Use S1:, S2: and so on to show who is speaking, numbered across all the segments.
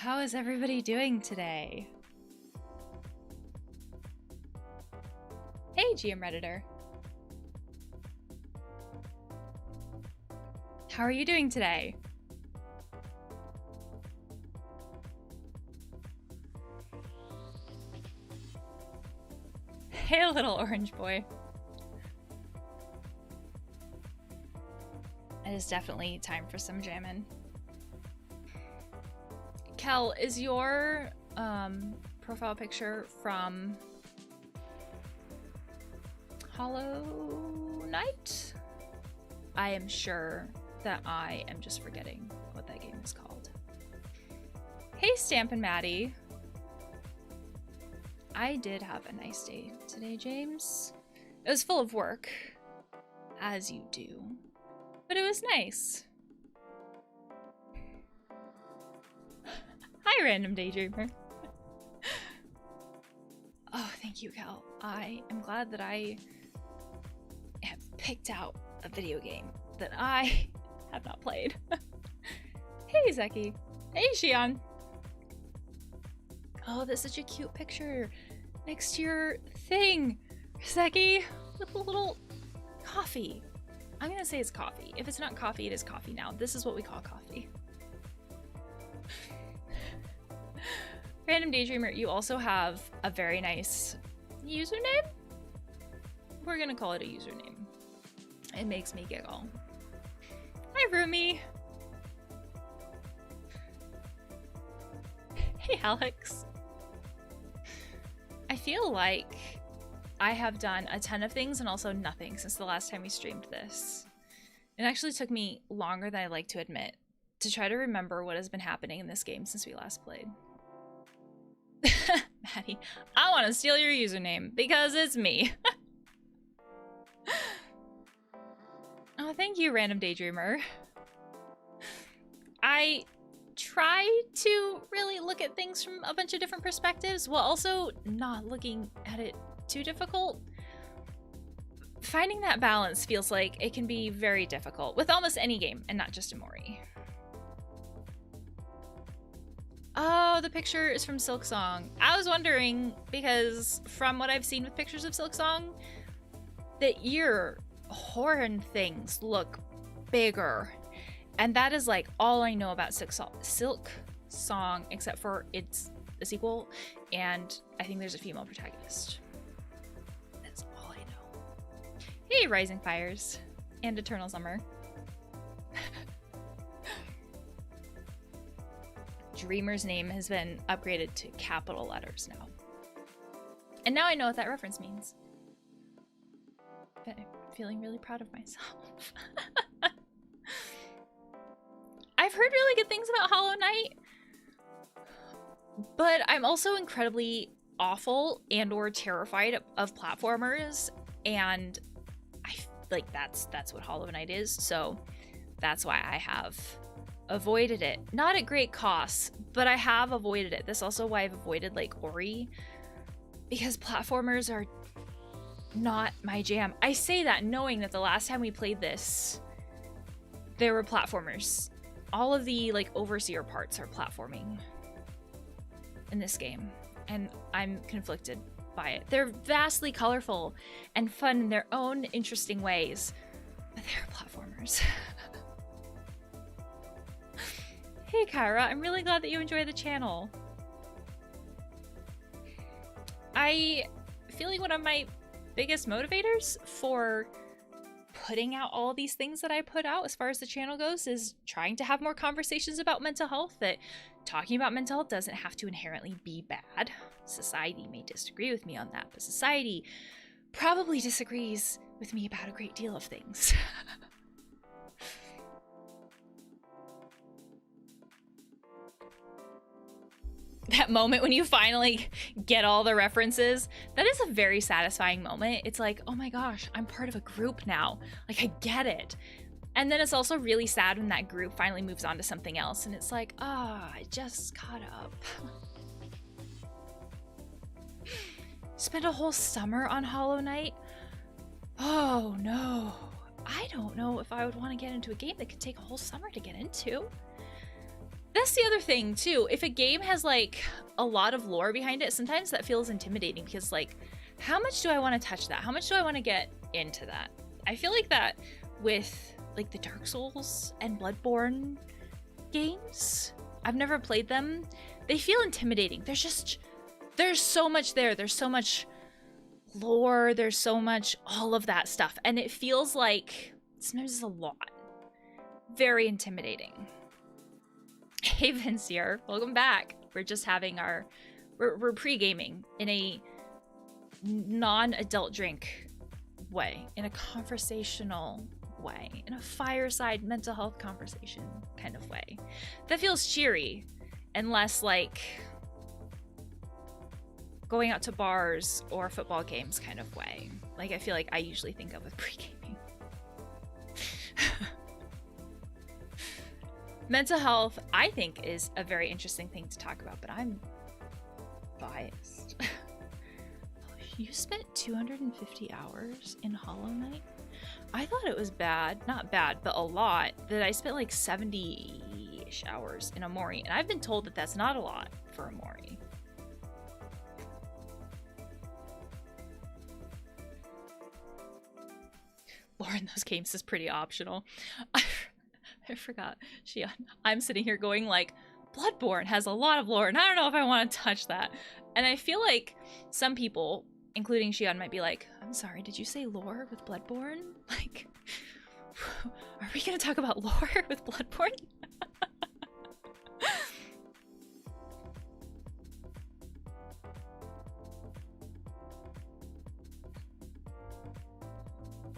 S1: How is everybody doing today? Hey, GM Redditor. How are you doing today? Hey, little orange boy. It is definitely time for some jamming. Kel, is your profile picture from Hollow Knight? I am sure that I am just forgetting what that game is called. Hey, Stampin' Maddie. I did have a nice day today, James. It was full of work, as you do, but it was nice. Hi, Random Daydreamer. Oh, thank you, Cal. I am glad that I have picked out a video game that I have not played. Hey, Zeki. Hey, Shion. Oh, that's such a cute picture next to your thing, Zeki, with a little coffee. I'm gonna say it's coffee. If it's not coffee, it is coffee now. This is what we call coffee. Random Daydreamer, you also have a very nice username? We're gonna call it a username. It makes me giggle. Hi, Rumi. Hey, Alex. I feel like I have done a ton of things and also nothing since the last time we streamed this. It actually took me longer than I like to admit to try to remember what has been happening in this game since we last played. Maddie, I want to steal your username because it's me. Oh, thank you, Random Daydreamer. I try to really look at things from a bunch of different perspectives while also not looking at it too difficult. Finding that balance feels like it can be very difficult with almost any game and not just Amori. Oh, the picture is from Silksong. I was wondering because from what I've seen with pictures of Silksong, the ear horn things look bigger. And that is like all I know about Silksong, except for it's a sequel, and I think there's a female protagonist. That's all I know. Hey, Rising Fires and Eternal Summer. Dreamer's name has been upgraded to capital letters now. And now I know what that reference means. But I'm feeling really proud of myself. I've heard really good things about Hollow Knight, but I'm also incredibly awful and or terrified of platformers, and I like that's what Hollow Knight is, so that's why I have avoided it. Not at great cost, but I have avoided it. That's also why I've avoided like Ori, because platformers are not my jam. I say that knowing that the last time we played this, there were platformers. All of the like overseer parts are platforming in this game, and I'm conflicted by it. They're vastly colorful and fun in their own interesting ways, but they're platformers. Hey, Kyra, I'm really glad that you enjoy the channel. I feel like one of my biggest motivators for putting out all these things that I put out as far as the channel goes is trying to have more conversations about mental health, that talking about mental health doesn't have to inherently be bad. Society may disagree with me on that, but society probably disagrees with me about a great deal of things. That moment when you finally get all the references, that is a very satisfying moment. It's like, oh my gosh, I'm part of a group now. Like, I get it. And then it's also really sad when that group finally moves on to something else, and it's like, ah, I just caught up. Spent a whole summer on Hollow Knight? Oh no. I don't know if I would want to get into a game that could take a whole summer to get into. That's the other thing too. If a game has like a lot of lore behind it, sometimes that feels intimidating because like, how much do I want to touch that? How much do I want to get into that? I feel like that with like the Dark Souls and Bloodborne games. I've never played them. They feel intimidating. There's so much there. There's so much lore. There's so much all of that stuff. And it feels like sometimes it's a lot. Very intimidating. Hey Vince here. Welcome back. We're just having we're pre-gaming in a non-adult drink way, in a conversational way, in a fireside mental health conversation kind of way. That feels cheery and less like going out to bars or football games kind of way. Like I feel like I usually think of with pre-gaming. Mental health, I think, is a very interesting thing to talk about, but I'm biased. You spent 250 hours in Hollow Knight? I thought it was bad. Not bad, but a lot. That I spent like 70-ish hours in Omori, and I've been told that that's not a lot for Omori. Lore in those games is pretty optional. I forgot. I'm sitting here going like, Bloodborne has a lot of lore, and I don't know if I want to touch that. And I feel like some people, including Shion, might be like, I'm sorry, did you say lore with Bloodborne? Like, are we gonna talk about lore with Bloodborne?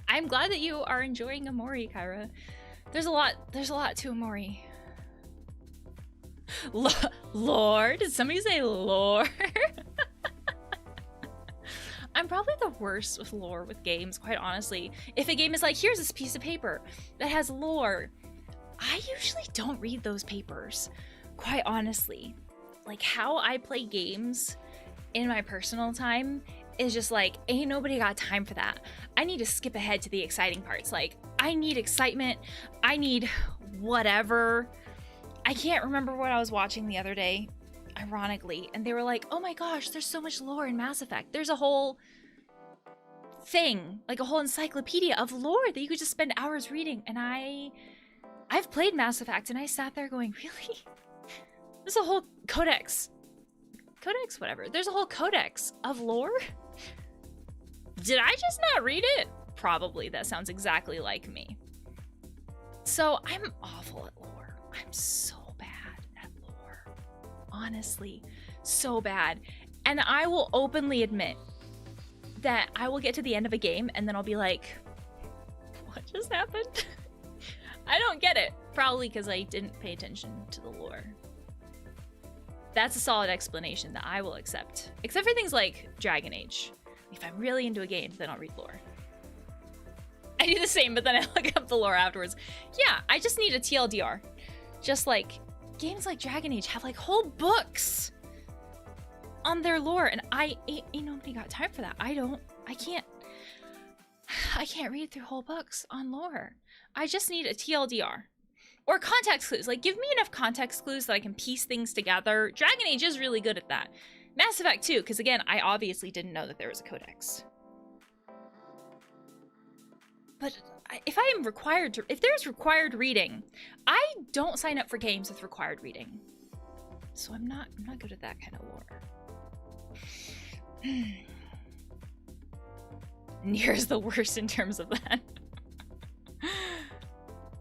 S1: I'm glad that you are enjoying Omori, Kyra. There's a lot to Omori. Lore? Did somebody say lore? I'm probably the worst with lore with games, quite honestly. If a game is like, here's this piece of paper that has lore, I usually don't read those papers, quite honestly. Like how I play games in my personal time is just like, ain't nobody got time for that. I need to skip ahead to the exciting parts. Like, I need excitement. I need whatever. I can't remember what I was watching the other day, ironically, and they were like, oh my gosh, there's so much lore in Mass Effect. There's a whole thing, like a whole encyclopedia of lore that you could just spend hours reading. And I've played Mass Effect and I sat there going, really? There's a whole codex, whatever. There's a whole codex of lore? Did I just not read it? Probably. That sounds exactly like me. So I'm awful at lore. I'm so bad at lore. Honestly, so bad. And I will openly admit that I will get to the end of a game and then I'll be like, what just happened? I don't get it. Probably because I didn't pay attention to the lore. That's a solid explanation that I will accept. Except for things like Dragon Age. If I'm really into a game, then I'll read lore. I do the same, but then I look up the lore afterwards. Yeah, I just need a TLDR. Just like, games like Dragon Age have like whole books on their lore, and ain't nobody got time for that. I can't read through whole books on lore. I just need a TLDR. Or context clues. Like, give me enough context clues that I can piece things together. Dragon Age is really good at that. Mass Effect too, because again, I obviously didn't know that there was a codex. But if there's required reading, I don't sign up for games with required reading. So I'm not good at that kind of lore. Nier's the worst in terms of that.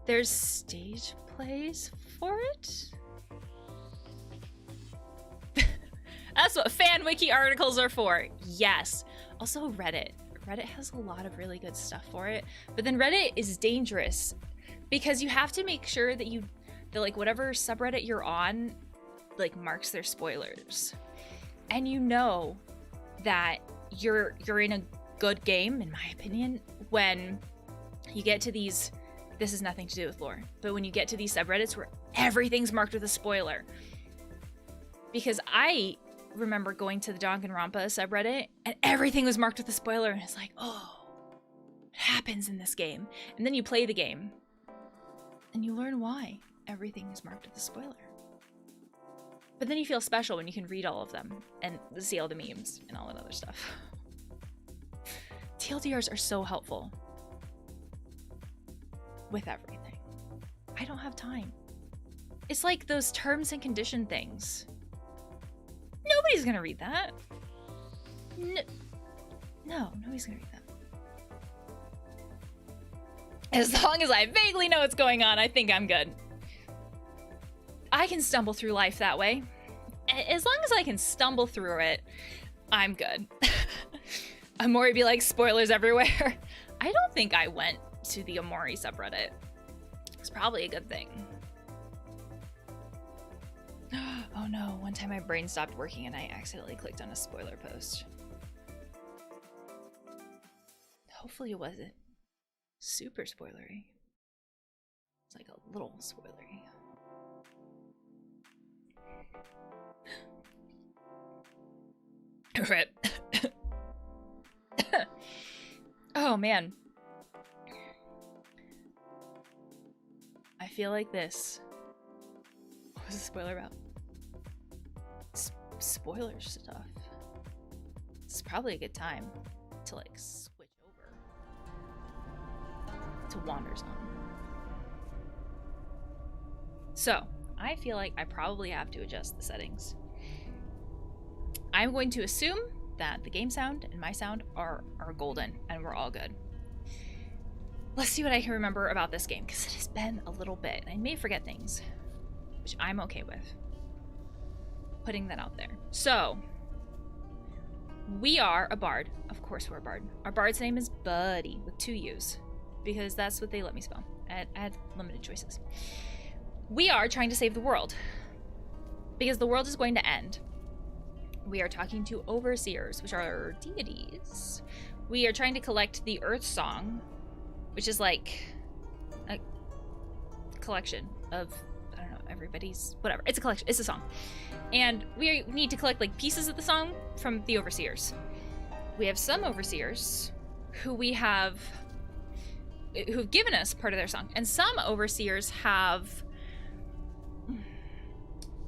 S1: There's stage plays for it? That's what fan wiki articles are for. Yes. Also Reddit. Reddit has a lot of really good stuff for it. But then Reddit is dangerous because you have to make sure that like whatever subreddit you're on like marks their spoilers. And you know that you're in a good game, in my opinion, when you get to these, this has nothing to do with lore, but when you get to these subreddits where everything's marked with a spoiler. Because I remember going to the Danganronpa subreddit and everything was marked with a spoiler, and it's like, oh, what happens in this game? And then you play the game and you learn why everything is marked with a spoiler. But then you feel special when you can read all of them and see all the memes and all that other stuff. TLDRs are so helpful with everything. I don't have time. It's like those terms and condition things. Nobody's gonna read that. No, nobody's gonna read that. As long as I vaguely know what's going on, I think I'm good. I can stumble through life that way. As long as I can stumble through it, I'm good. Amori be like, spoilers everywhere. I don't think I went to the Amori subreddit. It's probably a good thing. Oh no, one time my brain stopped working and I accidentally clicked on a spoiler post. Hopefully it wasn't super spoilery. It's like a little spoilery. Rip. Oh man. I feel like this. What was the spoiler about? Spoiler stuff. It's probably a good time to like switch over to Wandersong. So I feel like I probably have to adjust the settings. I'm going to assume that the game sound and my sound are golden and we're all good. Let's see what I can remember about this game, because it has been a little bit. I may forget things, which I'm okay with. Putting that out there. So, we are a bard. Of course we're a bard. Our bard's name is Buddy, with 2 U's, because that's what they let me spell. I had limited choices. We are trying to save the world, because the world is going to end. We are talking to overseers, which are deities. We are trying to collect the Earth Song, which is like a collection of, I don't know, everybody's, whatever. It's a collection, it's a song. And we need to collect like pieces of the song from the overseers. We have some overseers who've given us part of their song. And some overseers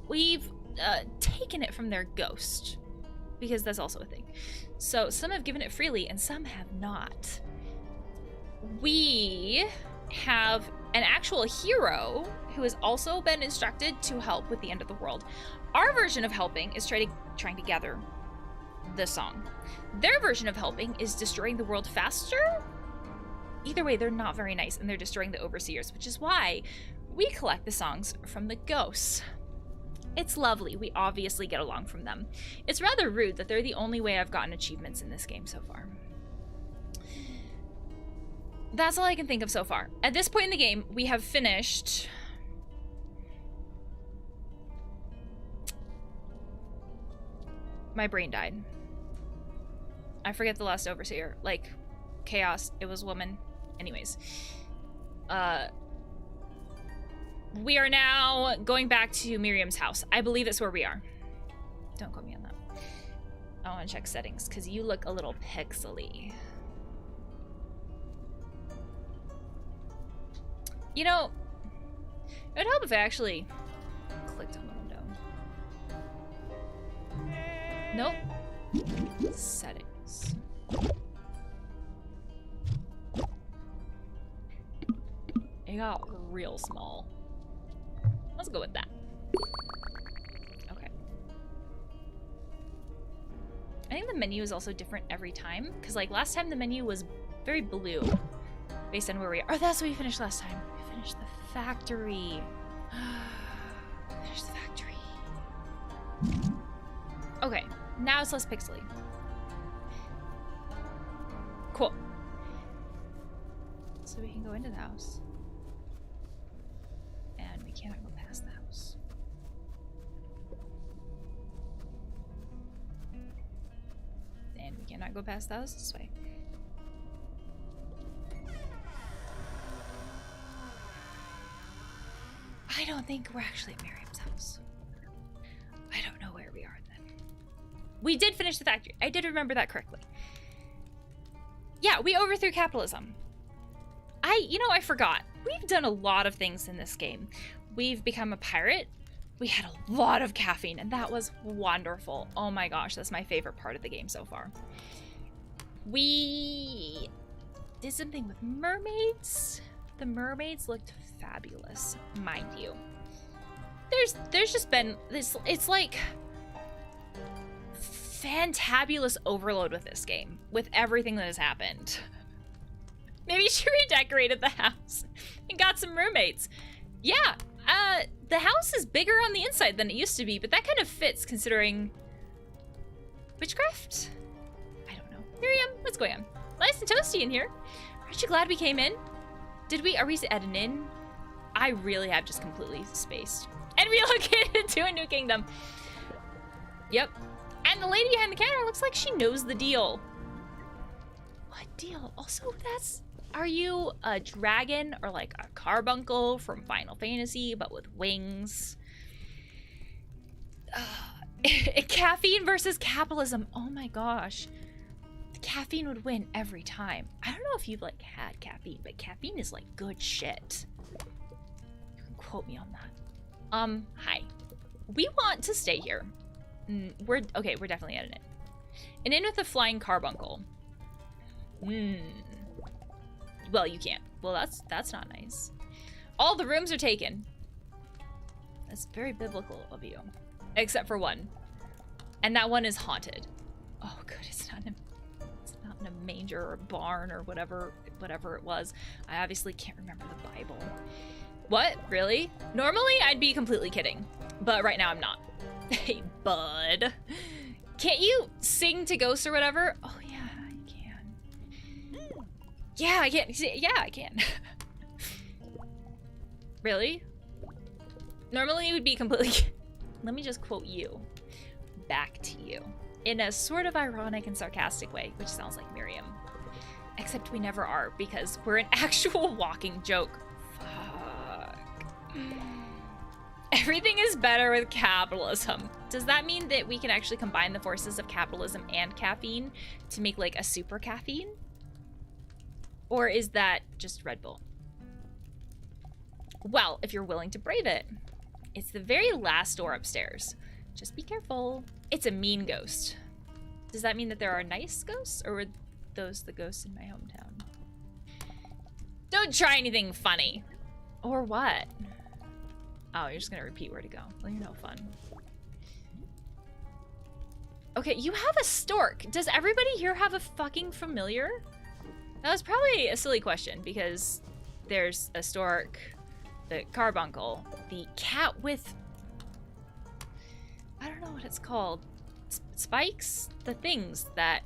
S1: we've taken it from their ghost, because that's also a thing. So some have given it freely and some have not. We have an actual hero who has also been instructed to help with the end of the world. Our version of helping is trying to gather the song. Their version of helping is destroying the world faster. Either way, they're not very nice and they're destroying the overseers, which is why we collect the songs from the ghosts. It's lovely. We obviously get along from them. It's rather rude that they're the only way I've gotten achievements in this game so far. That's all I can think of so far. At this point in the game, we have finished... My brain died. I forget the last overseer. Like, Chaos, it was woman. Anyways. We are now going back to Miriam's house. I believe that's where we are. Don't quote me on that. I want to check settings, because you look a little pixely. You know, it would help if I actually clicked on the window. Nope. Settings. It got real small. Let's go with that. Okay. I think the menu is also different every time, because like last time the menu was very blue based on where we are. Oh, that's what we finished last time. We finished the factory. Finished the factory. Okay, now it's less pixely. Cool. So we can go into the house. And we cannot go past the house. And we cannot go past the house this way. I don't think we're actually at Miriam's house. I don't know where we are then. We did finish the factory. I did remember that correctly. Yeah, we overthrew capitalism. I forgot. We've done a lot of things in this game. We've become a pirate. We had a lot of caffeine, and that was wonderful. Oh my gosh, that's my favorite part of the game so far. We did something with mermaids. The mermaids looked fabulous, mind you. There's just been this, it's like fantabulous overload with this game, with everything that has happened. Maybe she redecorated the house and got some roommates. Yeah, the house is bigger on the inside than it used to be, but that kind of fits considering witchcraft? I don't know. Miriam, what's going on? Nice and toasty in here. Aren't you glad we came in? Are we at an inn? I really have just completely spaced. And relocated to a new kingdom. Yep. And the lady behind the counter looks like she knows the deal. What deal? Also, are you a dragon or like a carbuncle from Final Fantasy, but with wings? Caffeine versus capitalism. Oh my gosh. The caffeine would win every time. I don't know if you've like had caffeine, but caffeine is like good shit. You can quote me on that. Hi. We want to stay here. We're definitely at an inn. An inn with a flying carbuncle. Well, you can't. Well, that's not nice. All the rooms are taken. That's very biblical of you. Except for one. And that one is haunted. Oh, good. It's not in a manger or a barn or whatever it was. I obviously can't remember the Bible. What? Really? Normally, I'd be completely kidding. But right now, I'm not. Hey, bud. Can't you sing to ghosts or whatever? Oh, yeah, I can. Yeah, I can. Yeah, I can. Really? Normally, it would be completely... Let me just quote you. Back to you. In a sort of ironic and sarcastic way, which sounds like Miriam. Except we never are, because we're an actual walking joke. Everything is better with capitalism. Does that mean that we can actually combine the forces of capitalism and caffeine to make like a super caffeine? Or is that just Red Bull? Well, if you're willing to brave it, it's the very last door upstairs. Just be careful. It's a mean ghost. Does that mean that there are nice ghosts, or were those the ghosts in my hometown? Don't try anything funny. Or what? Oh, you're just gonna repeat where to go. Well, you're no fun. Okay, you have a stork. Does everybody here have a fucking familiar? That was probably a silly question because there's a stork, the carbuncle, the cat with, I don't know what it's called. Spikes? The things that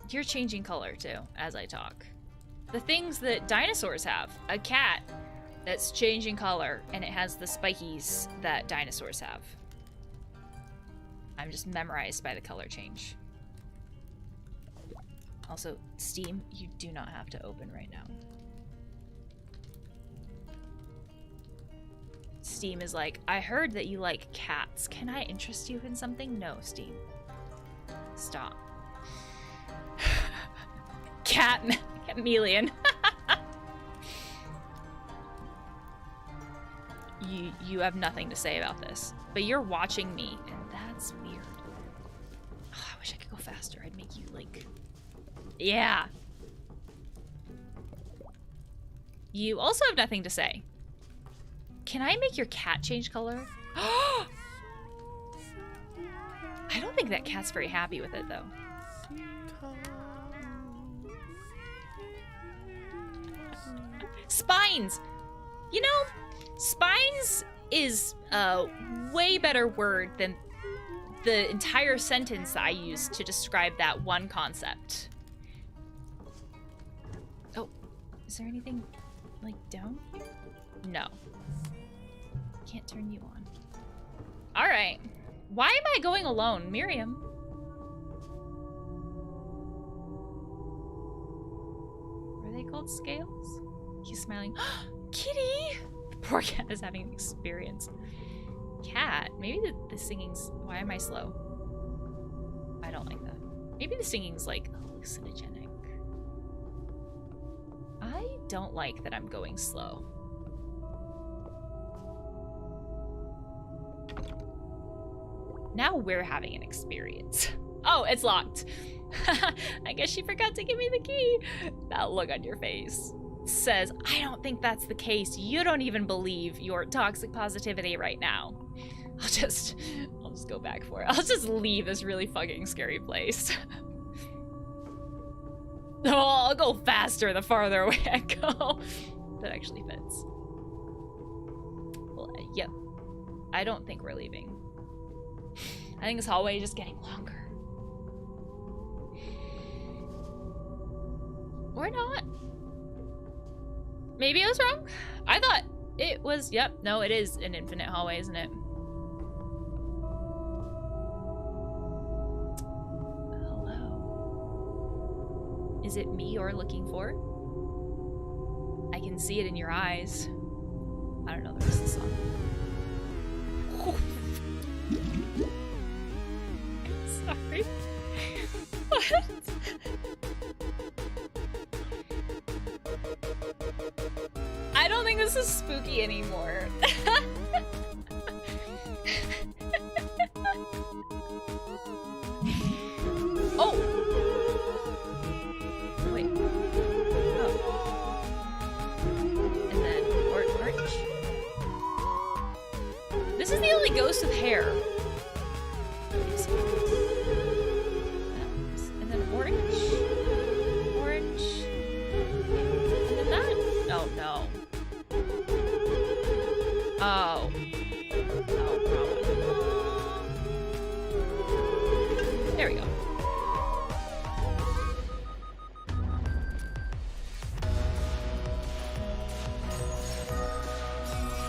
S1: you're changing color to as I talk. The things that dinosaurs have. A cat that's changing color, and it has the spikies that dinosaurs have. I'm just memorized by the color change. Also, Steam, you do not have to open right now. Steam is like, I heard that you like cats. Can I interest you in something? No, Steam. Stop. Chameleon. You have nothing to say about this, but you're watching me, and that's weird. Oh, I wish I could go faster. I'd make you like, yeah. You also have nothing to say. Can I make your cat change color? I don't think that cat's very happy with it, though. Spines! You know, spines is a way better word than the entire sentence that I used to describe that one concept. Oh, is there anything, like, down here? No. Can't turn you on. All right. Why am I going alone? Miriam. Were they called scales? He's smiling. Kitty! The poor cat is having an experience. Cat? Maybe the singing's... Why am I slow? I don't like that. Maybe the singing's, like, hallucinogenic. I don't like that I'm going slow. Now we're having an experience. Oh, it's locked. I guess she forgot to give me the key. That look on your face says, I don't think that's the case. You don't even believe your toxic positivity right now. I'll just go back for it. I'll just leave this really fucking scary place. Oh, I'll go faster the farther away I go. That actually fits. Well, yeah. I don't think we're leaving. I think this hallway is just getting longer. Or not. Maybe I was wrong. I thought it was, yep, no, it is an infinite hallway, isn't it? Hello. Is it me you're looking for? I can see it in your eyes. I don't know the rest of the song. Sorry. What? I don't think this is spooky anymore. Oh! Wait. Oh. And then orange. This is the only ghost with hair. And then orange. Orange. And then that. Oh no. Oh. No problem. There we go.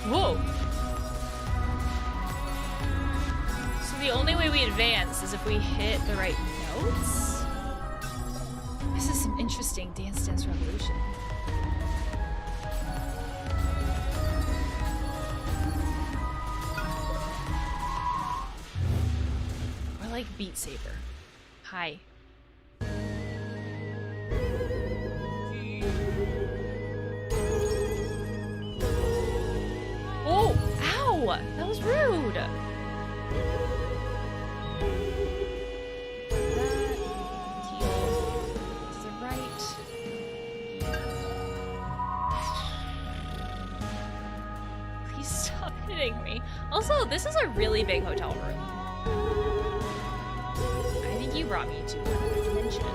S1: Whoa. So the only way we advance is if we hit the right notes? This is some interesting Dance Dance Revolution. Like Beat Saber. Hi. Oh! Ow! That was rude! That teal to the right. Please stop hitting me. Also, this is a really big hotel room. You brought me to another dimension.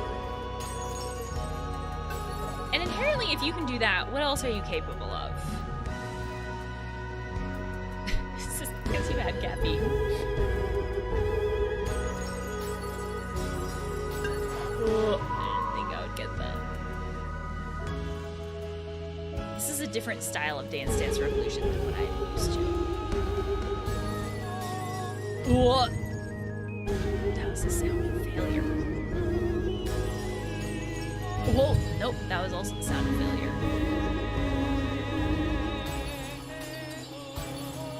S1: And inherently, if you can do that, what else are you capable of? It's just because you had caffeine. Oh, I didn't think I would get that. This is a different style of Dance Dance Revolution than what I'm used to. What? That was the sound of failure. Oh, nope, that was also the sound of failure.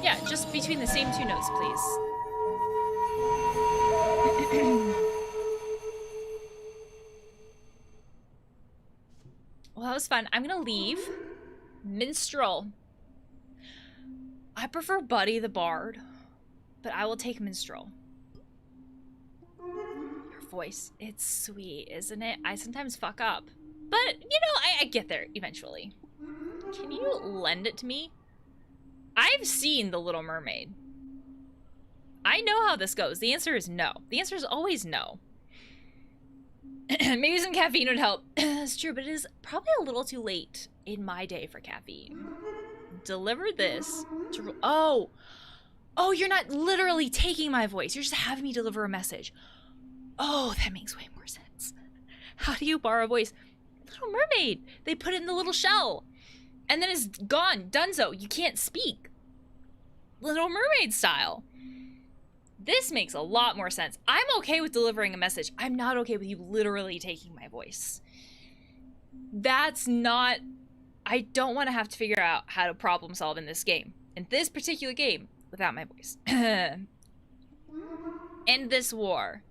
S1: Yeah, just between the same two notes, please. Well, that was fun. I'm gonna leave. Minstrel. I prefer Buddy the Bard, but I will take Minstrel. Voice. It's sweet, isn't it? I sometimes fuck up. But, you know, I get there eventually. Can you lend it to me? I've seen The Little Mermaid. I know how this goes. The answer is no. The answer is always no. Maybe some caffeine would help. That's true, but it is probably a little too late in my day for caffeine. Deliver this to... Oh! Oh, you're not literally taking my voice. You're just having me deliver a message. Oh, that makes way more sense. How do you borrow a voice? Little Mermaid. They put it in the little shell. And then it's gone. Dunzo. You can't speak. Little Mermaid style. This makes a lot more sense. I'm okay with delivering a message. I'm not okay with you literally taking my voice. That's not... I don't want to have to figure out how to problem solve in this game. In this particular game, without my voice. End this war.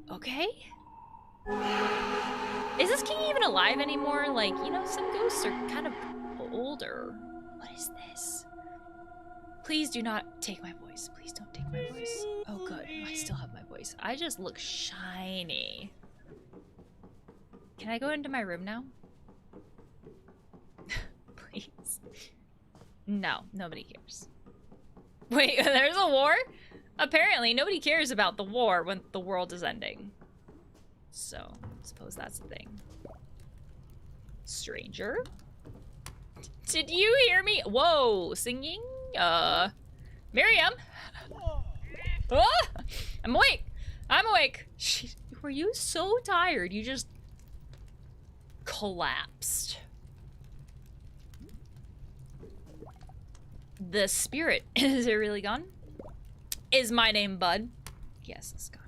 S1: Okay? Is this king even alive anymore? Like, you know, some ghosts are kind of older. What is this? Please do not take my voice. Please don't take my voice. Oh, good. I still have my voice. I just look shiny. Can I go into my room now? Please. No, nobody cares. Wait, there's a war? Apparently, nobody cares about the war when the world is ending. So, I suppose that's the thing. Stranger? Did you hear me? Whoa, singing? Miriam? Oh, I'm awake. I'm awake. Were you so tired? You just collapsed. The spirit, is it really gone? Is my name Bud? Yes, it's gone.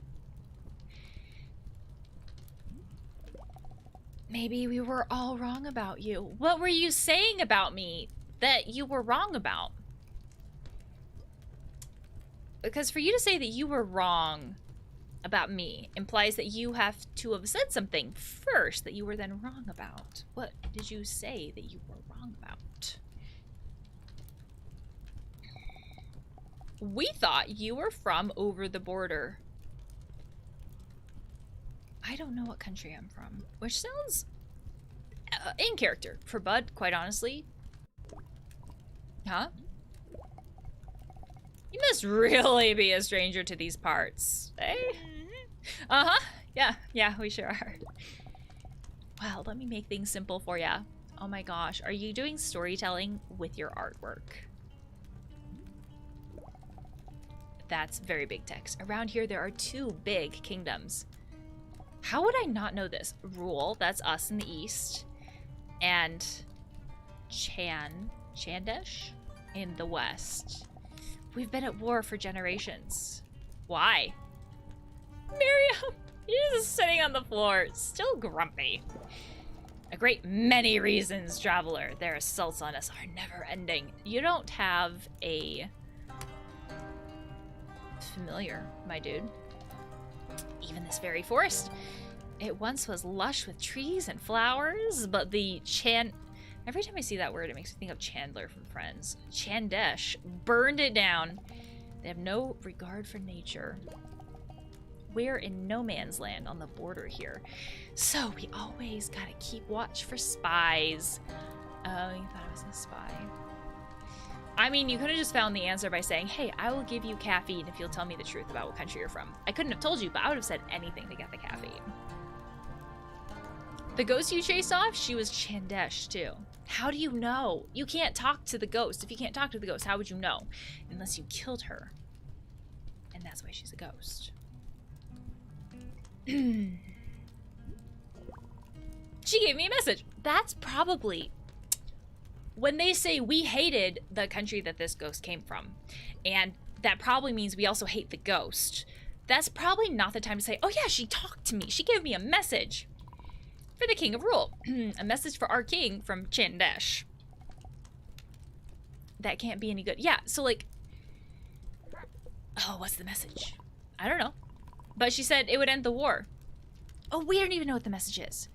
S1: Maybe we were all wrong about you. What were you saying about me that you were wrong about? Because for you to say that you were wrong about me implies that you have to have said something first that you were then wrong about. What did you say that you were wrong about? We thought you were from over the border. I don't know what country I'm from, which sounds in character for Bud, quite honestly. Huh? You must really be a stranger to these parts, eh? Uh-huh. Yeah, we sure are. Wow, let me make things simple for ya. Oh my gosh, are you doing storytelling with your artwork? That's very big text. Around here, there are 2 big kingdoms. How would I not know this? Rule, that's us in the east. And Chandesh in the west. We've been at war for generations. Why? Miriam, you're just sitting on the floor, still grumpy. A great many reasons, traveler. Their assaults on us are never ending. You don't have a familiar, my dude. Even this very forest. It once was lush with trees and flowers, but the every time I see that word, it makes me think of Chandler from Friends. Chandesh burned it down. They have no regard for nature. We're in no man's land on the border here. So we always gotta keep watch for spies. Oh, you thought I was a spy. I mean, you could have just found the answer by saying, hey, I will give you caffeine if you'll tell me the truth about what country you're from. I couldn't have told you, but I would have said anything to get the caffeine. The ghost you chased off, she was Chandesh too. How do you know? You can't talk to the ghost. If you can't talk to the ghost, how would you know? Unless you killed her. And that's why she's a ghost. She gave me a message. That's probably... When they say we hated the country that this ghost came from, and that probably means we also hate the ghost, that's probably not the time to say, oh yeah, she talked to me. She gave me a message. For the King of Rule. A message for our king from Chandesh. That can't be any good. Yeah, so like... Oh, what's the message? I don't know. But she said it would end the war. Oh, we don't even know what the message is.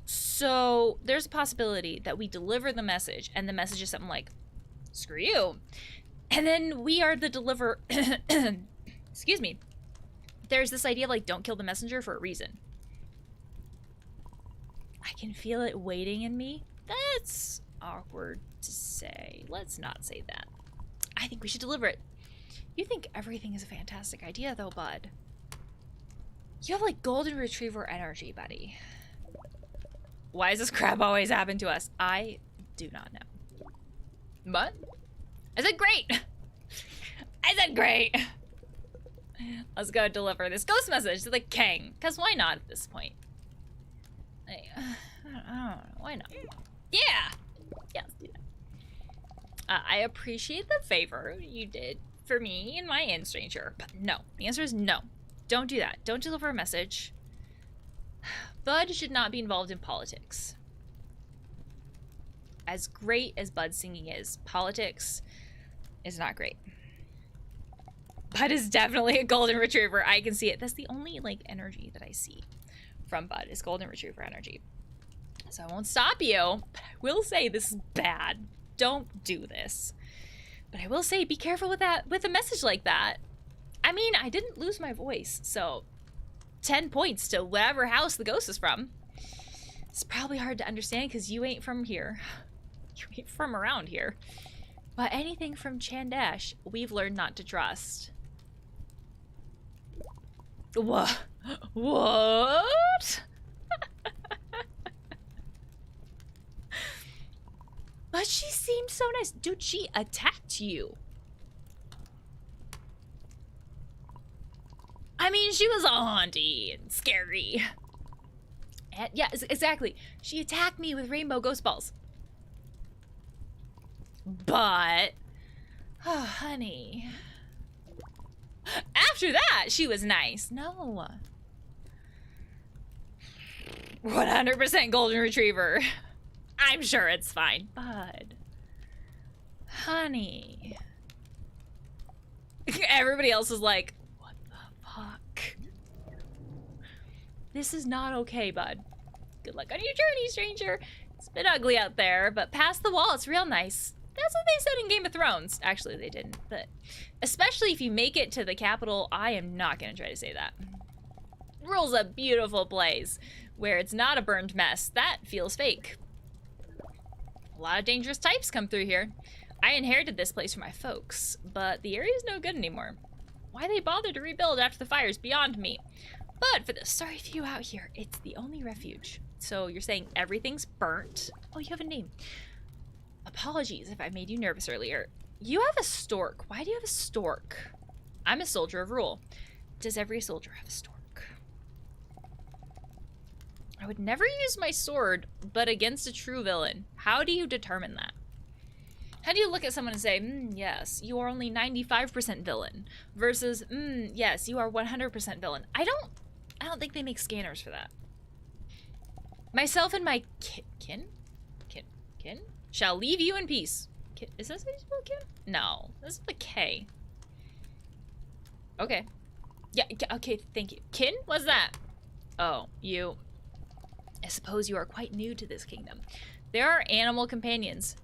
S1: So there's a possibility that we deliver the message, and the message is something like, screw you. And then we are the deliver... Excuse me. There's this idea of like, don't kill the messenger for a reason. I can feel it waiting in me. That's awkward to say. Let's not say that. I think we should deliver it. You think everything is a fantastic idea, though, Bud. You have, like, golden retriever energy, buddy. Why does this crap always happen to us? I do not know. But I said great. I said great. Let's go deliver this ghost message to the king. Because why not at this point? I don't know. Why not? Yeah! Yeah, let's do that. I appreciate the favor you did for me and my stranger, but no. The answer is no. Don't do that. Don't deliver a message. Bud should not be involved in politics. As great as Bud's singing is, politics is not great. Bud is definitely a golden retriever. I can see it. That's the only, like, energy that I see from Bud is golden retriever energy. So I won't stop you, but I will say this is bad. Don't do this. But I will say, be careful with that, with a message like that. I mean, I didn't lose my voice, so 10 points to whatever house the ghost is from. It's probably hard to understand because you ain't from here. You ain't from around here. But anything from Chandash, we've learned not to trust. What? What? But she seemed so nice. Dude, she attacked you. I mean, she was all haunty and scary. And yeah, exactly. She attacked me with rainbow ghost balls. But, oh, honey. After that, she was nice. No. 100% golden retriever. I'm sure it's fine. Bud. Honey. Everybody else is like, what the fuck? This is not okay, bud. Good luck on your journey, stranger. It's been ugly out there, but past the wall, it's real nice. That's what they said in Game of Thrones. Actually, they didn't, but especially if you make it to the capital, I am not gonna try to say that. Rule's a beautiful place where it's not a burned mess. That feels fake. A lot of dangerous types come through here. I inherited this place from my folks, but the area's no good anymore. Why they bothered to rebuild after the fire's beyond me. But for the sorry few out here, it's the only refuge. So you're saying everything's burnt? Oh, you have a name. Apologies if I made you nervous earlier. You have a stork. Why do you have a stork? I'm a soldier of rule. Does every soldier have a stork? I would never use my sword, but against a true villain. How do you determine that? How do you look at someone and say, yes, you are only 95% villain, versus, yes, you are 100% villain? I don't think they make scanners for that. Myself and my kin shall leave you in peace. Is that how you spell kin? No, this is a K. Okay. Yeah, okay, thank you. Kin? What's that? Oh, you. I suppose you are quite new to this kingdom. There are animal companions.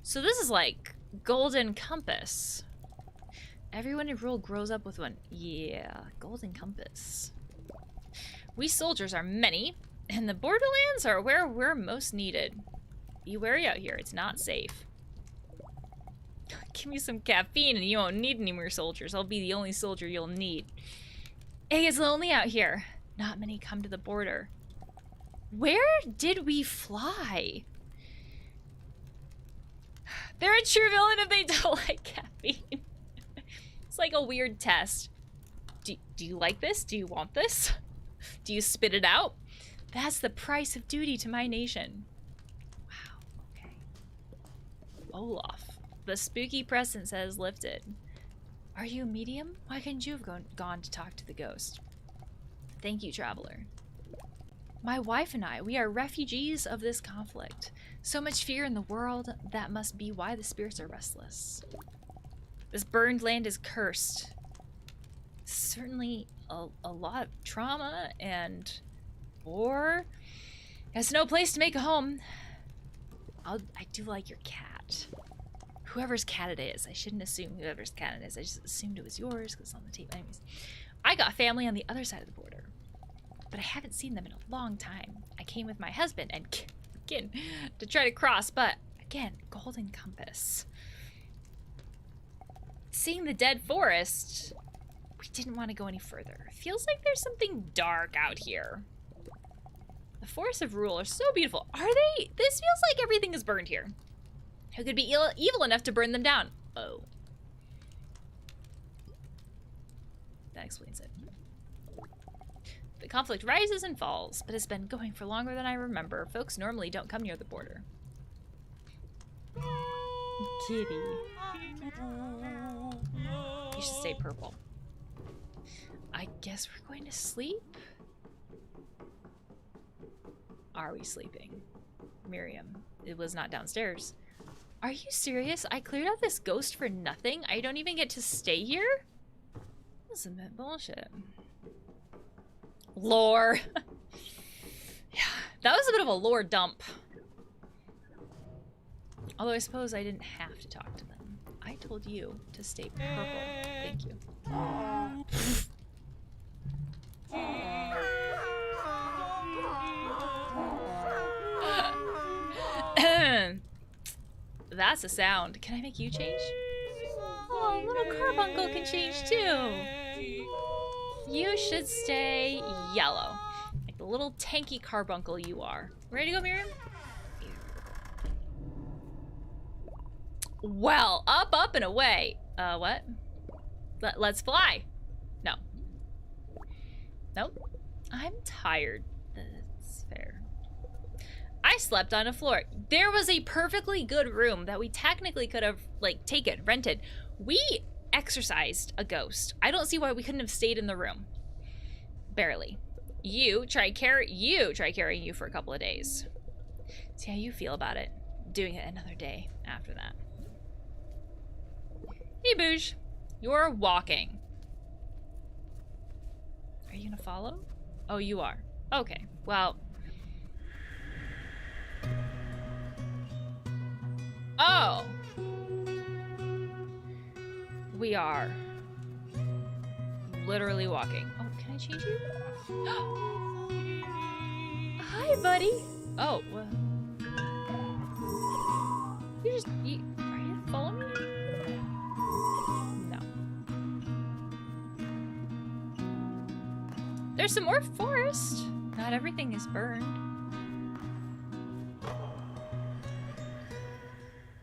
S1: So this is like golden compass. Everyone in Rule grows up with one. Yeah, golden compass. We soldiers are many, and the borderlands are where we're most needed. Be wary out here, it's not safe. Give me some caffeine and you won't need any more soldiers. I'll be the only soldier you'll need. It gets lonely out here. Not many come to the border. Where did we fly? They're a true villain if they don't like caffeine. It's like a weird test. Do you like this? Do you want this? Do you spit it out? That's the price of duty to my nation. Wow, okay. Olaf. The spooky presence has lifted. Are you a medium? Why couldn't you have gone to talk to the ghost? Thank you, traveler. My wife and I, we are refugees of this conflict. So much fear in the world, that must be why the spirits are restless. This burned land is cursed. Certainly a lot of trauma and war. There's no place to make a home. I do like your cat. Whoever's cat it is. I shouldn't assume whoever's cat it is. I just assumed it was yours because it's on the tape. Anyways, I got family on the other side of the border, but I haven't seen them in a long time. I came with my husband and again to try to cross, but again, golden compass. Seeing the dead forest, we didn't want to go any further. Feels like there's something dark out here. The forests of Rule are so beautiful. Are they? This feels like everything is burned here. Who could be evil enough to burn them down? Oh. That explains it. The conflict rises and falls, but it's been going for longer than I remember. Folks normally don't come near the border. Kitty. You should stay purple. I guess we're going to sleep? Are we sleeping? Miriam, it was not downstairs. Are you serious? I cleared out this ghost for nothing? I don't even get to stay here? That's a bit bullshit. Lore. Yeah, that was a bit of a lore dump. Although I suppose I didn't have to talk to them. I I told you to stay purple. Thank you. That's a sound. Can I make you change? Oh, little carbuncle can change too. You should stay yellow. Like the little tanky carbuncle you are. Ready to go, Miriam? Well, up and away. What? Let's fly. No. Nope. I'm tired. That's fair. I slept on a floor. There was a perfectly good room that we technically could have, like, taken, rented. We exorcised a ghost. I don't see why we couldn't have stayed in the room. Barely. You try carrying you for a couple of days. See how you feel about it. Doing it another day after that. Hey, Bouge. You're walking. Are you gonna follow? Oh, you are. Okay, well. Oh. We are literally walking. Oh, can I change you? Hi, buddy. Oh, well. Are you following me? No. There's some more forest. Not everything is burned.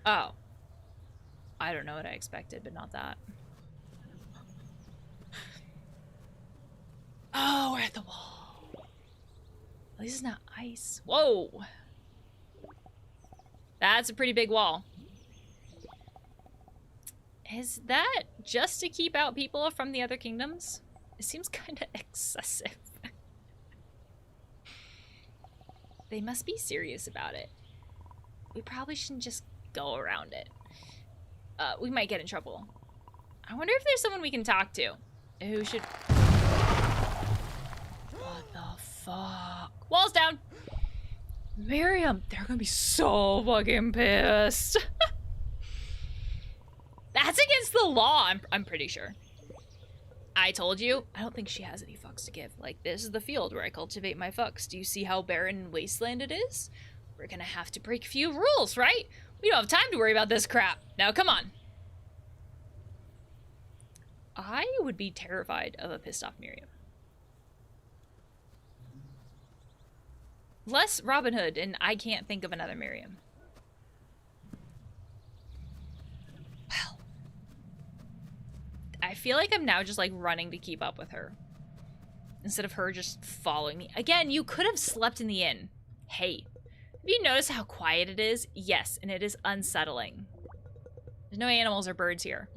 S1: Oh. I don't know what I expected, but not that. Oh, we're at the wall. At least it's not ice. Whoa. That's a pretty big wall. Is that just to keep out people from the other kingdoms? It seems kind of excessive. They must be serious about it. We probably shouldn't just go around it. We might get in trouble. I wonder if there's someone we can talk to. Who should... What the fuck? Walls down! Miriam, they're gonna be so fucking pissed. That's against the law, I'm pretty sure. I told you, I don't think she has any fucks to give. Like, this is the field where I cultivate my fucks. Do you see how barren and wasteland it is? We're gonna have to break a few rules, right? We don't have time to worry about this crap. Now, come on. I would be terrified of a pissed off Miriam. Less Robin Hood, and I can't think of another Miriam. Well, I feel like I'm now just like running to keep up with her instead of her just following me. Again, you could have slept in the inn. Hey, have you noticed how quiet it is? Yes, and it is unsettling. There's no animals or birds here.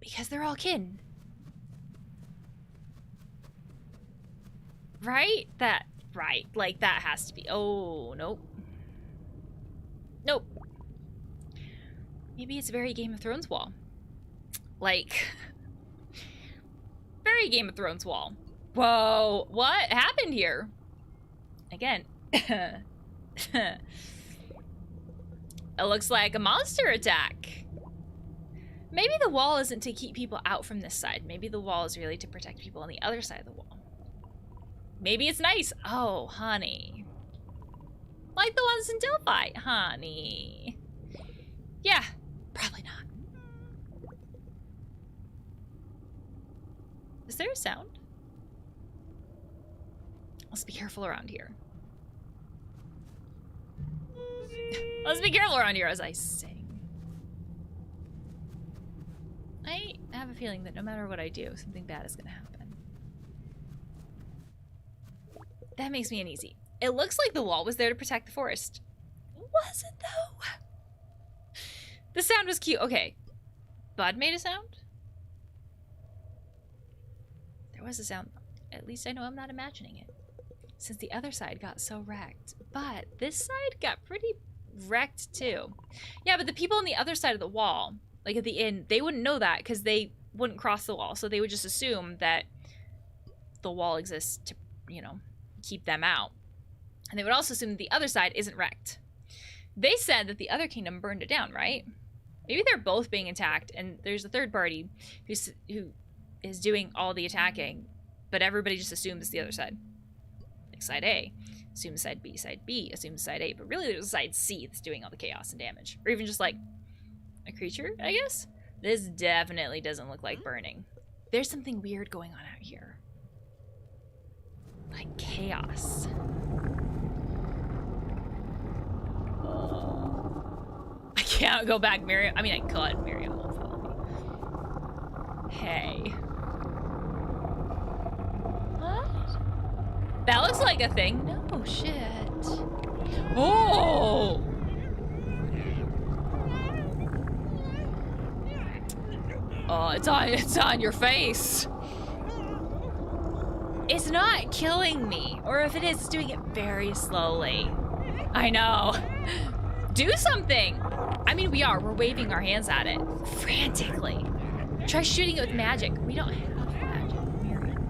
S1: Because they're all kin. Right? Right. Like, that has to be. Oh, nope. Nope. Maybe it's a very Game of Thrones wall. Like, very Game of Thrones wall. Whoa, what happened here? Again. It looks like a monster attack. Maybe the wall isn't to keep people out from this side. Maybe the wall is really to protect people on the other side of the wall. Maybe it's nice. Oh, honey. Like the ones in Delphi, honey. Yeah, probably not. Is there a sound? Let's be careful around here. Let's be careful around here as I sing. I have a feeling that no matter what I do, something bad is gonna happen. That makes me uneasy. It looks like the wall was there to protect the forest. Was it though? The sound was cute. Okay. Bud made a sound? There was a sound. At least I know I'm not imagining it. Since the other side got so wrecked. But this side got pretty wrecked too. Yeah, but the people on the other side of the wall, like at the inn, they wouldn't know that because they wouldn't cross the wall. So they would just assume that the wall exists to, you know, keep them out. And they would also assume that the other side isn't wrecked. They said that the other kingdom burned it down, right? Maybe they're both being attacked, and there's a third party who is doing all the attacking, but everybody just assumes the other side. Like side A, assumes side B, assumes side A, but really there's side C that's doing all the chaos and damage. Or even just like a creature, I guess? This definitely doesn't look like burning. There's something weird going on out here. Like chaos. I can't go back, Miriam. I mean, I could. Miriam won't follow me. Hey. What? That looks like a thing. No, shit. Oh! Oh, it's on your face. It's not killing me. Or if it is, it's doing it very slowly. I know. Do something. I mean, we're waving our hands at it frantically. Try shooting it with magic. We don't have magic, Miriam.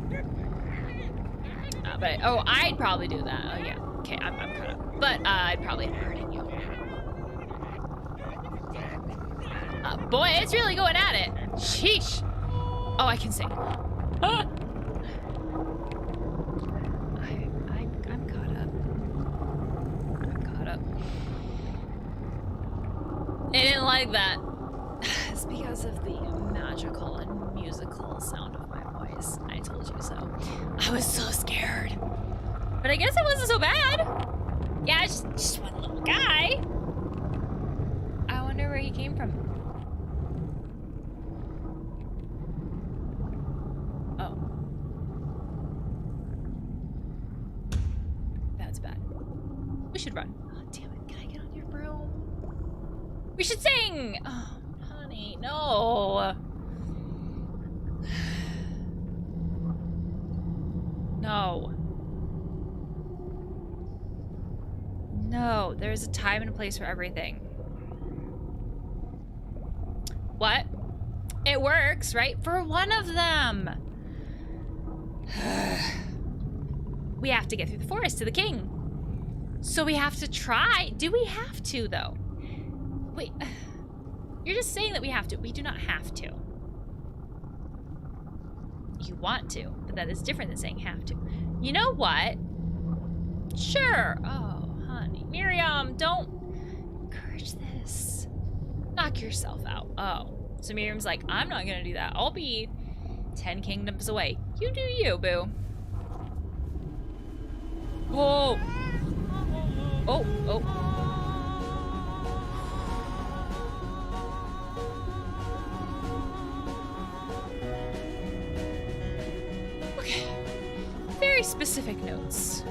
S1: But, oh, I'd probably do that. Oh, yeah. Okay, I'm caught up. But I'd probably end up hurting you. Boy, it's really going at it. Sheesh. Oh, I can sing. Ah. I'm caught up. I'm caught up. I didn't like that. It's because of the magical and musical sound of my voice. I told you so. I was so scared. But I guess it wasn't so bad. Yeah, it's just one little guy. I wonder where he came from. Oh. That's bad. We should run. Oh, damn it. Can I get on your broom? We should sing! Oh, honey, no. No. No, there's a time and a place for everything. What? It works, right? For one of them. We have to get through the forest to the king. So we have to try. Do we have to, though? Wait. You're just saying that we have to. We do not have to. You want to, but that is different than saying have to. You know what? Sure. Oh, honey. Miriam, don't encourage this. Knock yourself out. Oh. So Miriam's like, I'm not gonna do that. I'll be 10 kingdoms away. You do you, boo. Whoa. Oh, oh. Okay. Very specific notes.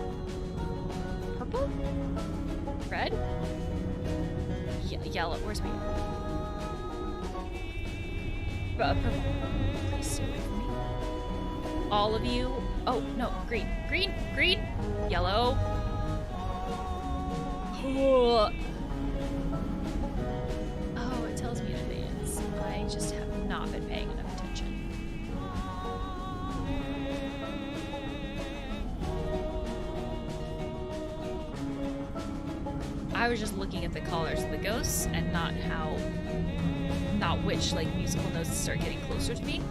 S1: Purple? Red? Yellow. Where's my purple? Please stay away from me. All of you. Oh, no. Green. Green. Green. Yellow. Oh, it tells me in advance. I just have not been paying enough attention. I was just looking at the colors of the ghosts and not which like musical notes start getting closer to me.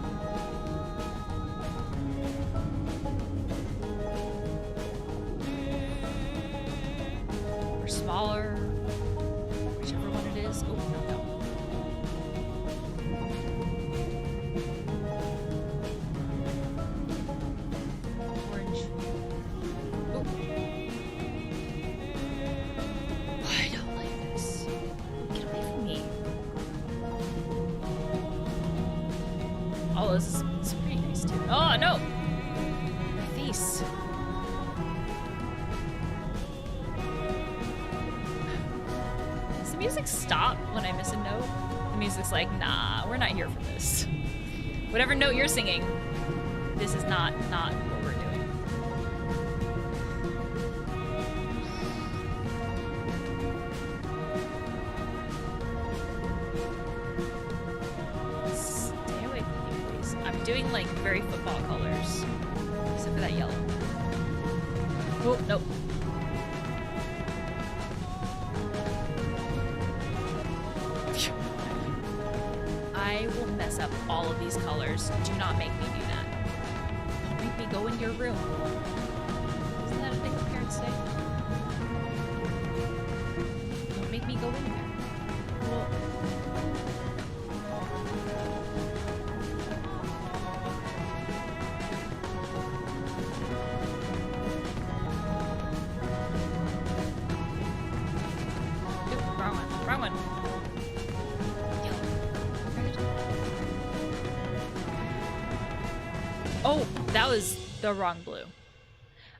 S1: Or smaller, whichever one it is. Oh, no. Orange. Oh. I don't like this. Get away from me. Oh, this is pretty nice too. Oh, no! My face. Does the music stop when I miss a note? The music's like, nah, we're not here for this. Whatever note you're singing, this is not what we're doing. Stay away from me, please. I'm doing like very football colors, except for that yellow. Oh, nope. I will mess up all of these colors. Do not make me do that. Don't make me go in your room. Isn't that a thing that parents say? Don't make me go in there. Well, wrong one. Oh, that was the wrong blue.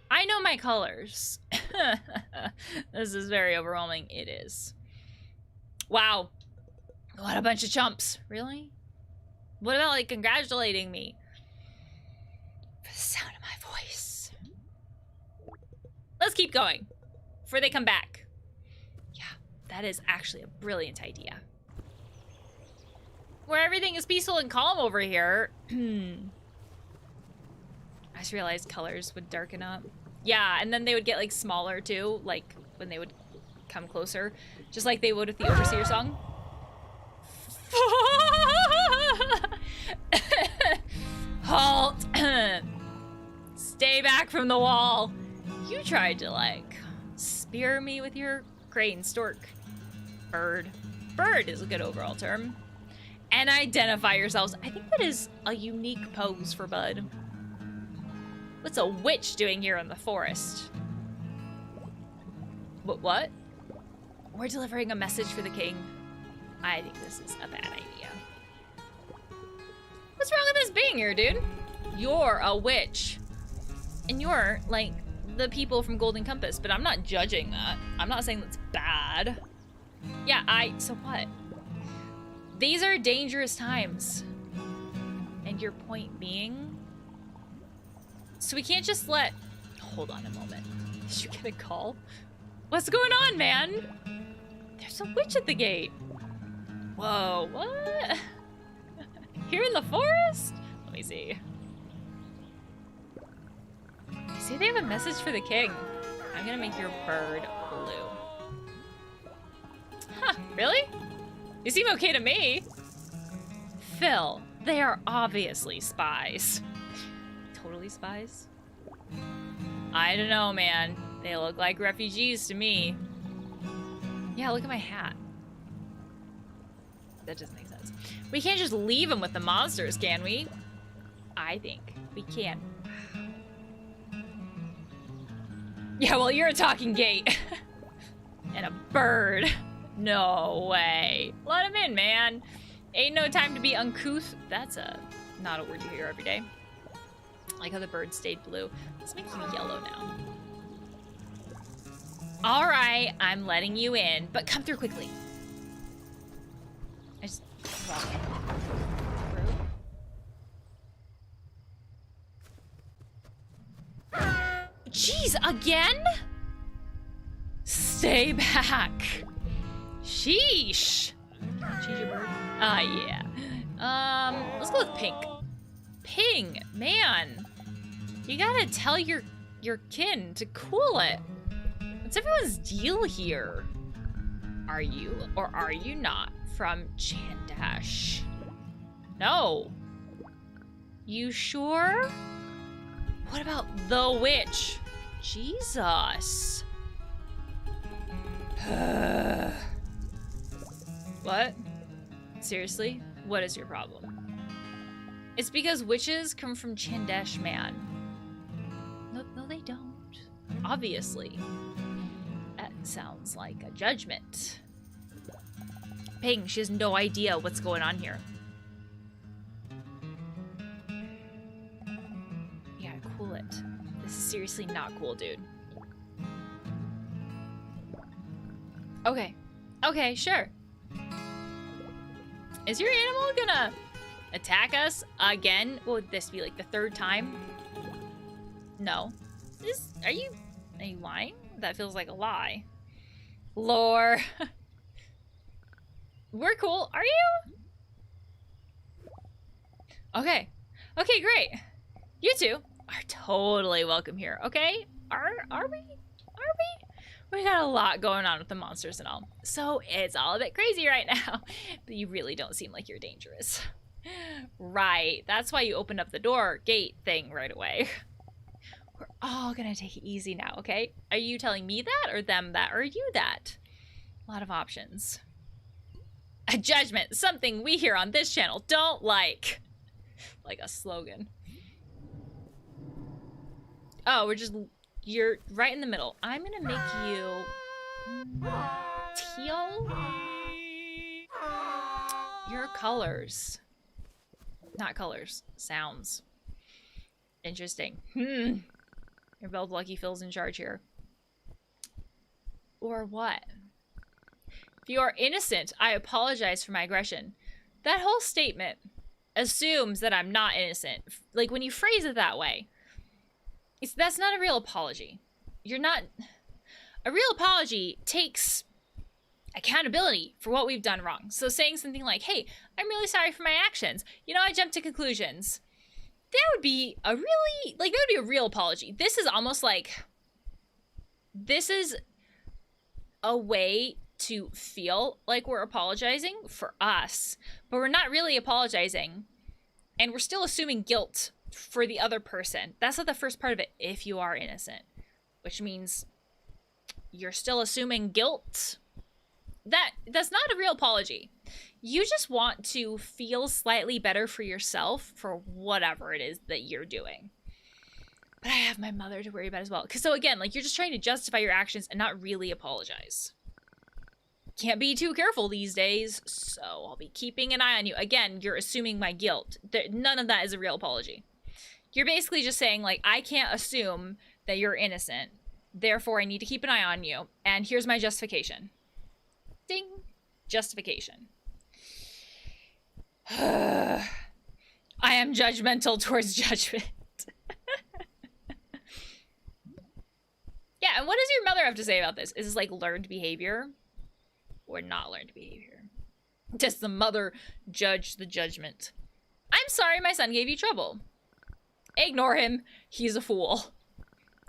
S1: I know my colors. This is very overwhelming. It is. Wow. What a bunch of chumps. Really? What about, like, congratulating me? For the sound of my voice. Let's keep going before they come back. That is actually a brilliant idea. Where everything is peaceful and calm over here. I just realized colors would darken up. Yeah, and then they would get like smaller too, like when they would come closer. Just like they would with the Overseer song. Halt! Stay back from the wall. You tried to like spear me with your crane, stork. Bird. Bird is a good overall term. And identify yourselves. I think that is a unique pose for Bud. What's a witch doing here in the forest? What? We're delivering a message for the king. I think this is a bad idea. What's wrong with this being here, dude? You're a witch. And you're, like, the people from Golden Compass, but I'm not judging that. I'm not saying that's bad. Yeah, so what? These are dangerous times. And your point being? So we can't just let... Hold on a moment. Did you get a call? What's going on, man? There's a witch at the gate. Whoa, what? Here in the forest? Let me see. You see they have a message for the king. I'm gonna make your bird blue. Huh, really? You seem okay to me. Phil, they are obviously spies. Totally spies? I don't know, man. They look like refugees to me. Yeah, look at my hat. That doesn't make sense. We can't just leave them with the monsters, can we? I think we can. Yeah, well, you're a talking gate. And a bird. No way. Let him in, man. Ain't no time to be uncouth. That's not a word you hear every day. Like how the bird stayed blue. Let's make you yellow now. All right, I'm letting you in, but come through quickly. I just walk through. Jeez, again? Stay back. Sheesh. Change your bird. Yeah. Let's go with pink. Ping, man. You gotta tell your kin to cool it. What's everyone's deal here? Are you or are you not from Chandash? No. You sure? What about the witch? Jesus. What? Seriously? What is your problem? It's because witches come from Chandesh, man. No, they don't. Obviously. That sounds like a judgment. Ping, she has no idea what's going on here. You gotta cool it. This is seriously not cool, dude. Okay. Okay, sure. Is your animal gonna attack us again? Would this be like the third time? No. Are you lying? That feels like a lie. Lore. We're cool. Are you? Okay. Okay, great. You two are totally welcome here, okay? Are we? We got a lot going on with the monsters and all. So it's all a bit crazy right now. But you really don't seem like you're dangerous. Right. That's why you opened up the door gate thing right away. We're all gonna take it easy now, okay? Are you telling me that, or them that, or you that? A lot of options. A judgment. Something we here on this channel don't like. Like a slogan. Oh, you're right in the middle. I'm gonna make you teal. Your colors. Not colors. Sounds. Interesting. Your Bell's Lucky Phil's in charge here. Or what? If you are innocent, I apologize for my aggression. That whole statement assumes that I'm not innocent. Like, when you phrase it that way, that's not a real apology. You're not... A real apology takes accountability for what we've done wrong. So saying something like, hey, I'm really sorry for my actions. You know, I jumped to conclusions. That would be a really... Like, that would be a real apology. This is almost like... This is a way to feel like we're apologizing for us, but we're not really apologizing, and we're still assuming guilt for the other person. That's not the first part of it, if you are innocent, which means you're still assuming guilt. That's not a real apology. You just want to feel slightly better for yourself for whatever it is that you're doing. But I have my mother to worry about as well. Because so again, like, you're just trying to justify your actions and not really apologize. Can't be too careful these days, so I'll be keeping an eye on you. Again, you're assuming my guilt. None of that is a real apology. You're basically just saying, like, I can't assume that you're innocent. Therefore, I need to keep an eye on you. And here's my justification. Ding. Justification. I am judgmental towards judgment. Yeah, and what does your mother have to say about this? Is this like learned behavior or not learned behavior? Does the mother judge the judgment? I'm sorry my son gave you trouble. Ignore him. He's a fool.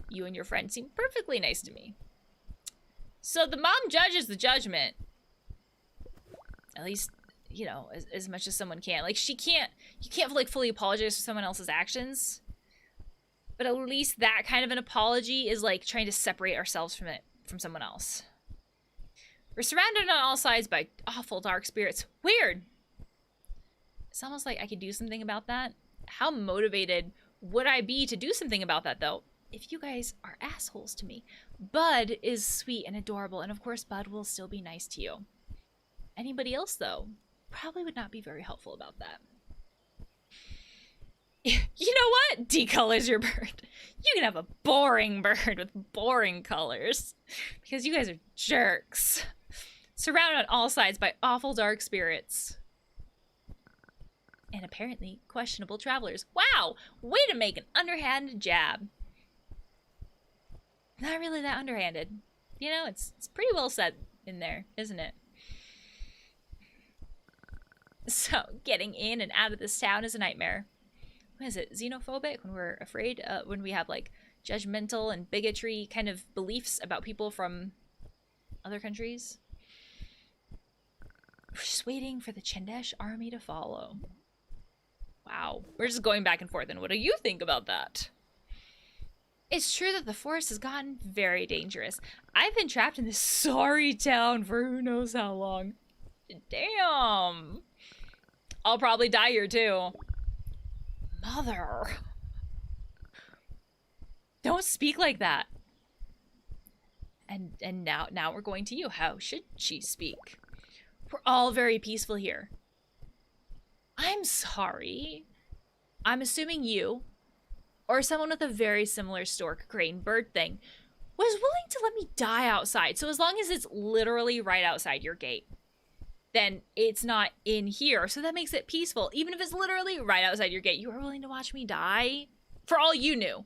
S1: You and your friend seem perfectly nice to me. So the mom judges the judgment. At least, you know, as much as someone can. Like, you can't like fully apologize for someone else's actions. But at least that kind of an apology is like trying to separate ourselves from it, from someone else. We're surrounded on all sides by awful dark spirits. Weird. It's almost like I could do something about that. How motivated would I be to do something about that, though? If you guys are assholes to me. Bud is sweet and adorable, and of course Bud will still be nice to you. Anybody else, though, probably would not be very helpful about that. You know what? Decolors your bird. You can have a boring bird with boring colors. Because you guys are jerks. Surrounded on all sides by awful dark spirits. And apparently questionable travelers. Wow! Way to make an underhanded jab. Not really that underhanded. You know, it's pretty well said in there, isn't it? So, getting in and out of this town is a nightmare. What is it? Xenophobic? When we're afraid? When we have, like, judgmental and bigotry kind of beliefs about people from other countries? We're just waiting for the Chendesh army to follow. Wow. We're just going back and forth. And what do you think about that? It's true that the forest has gotten very dangerous. I've been trapped in this sorry town for who knows how long. Damn. I'll probably die here too. Mother. Don't speak like that. And now we're going to you. How should she speak? We're all very peaceful here. I'm sorry. I'm assuming you, or someone with a very similar stork, crane, bird thing, was willing to let me die outside. So as long as it's literally right outside your gate, then it's not in here. So that makes it peaceful. Even if it's literally right outside your gate, you are willing to watch me die? For all you knew.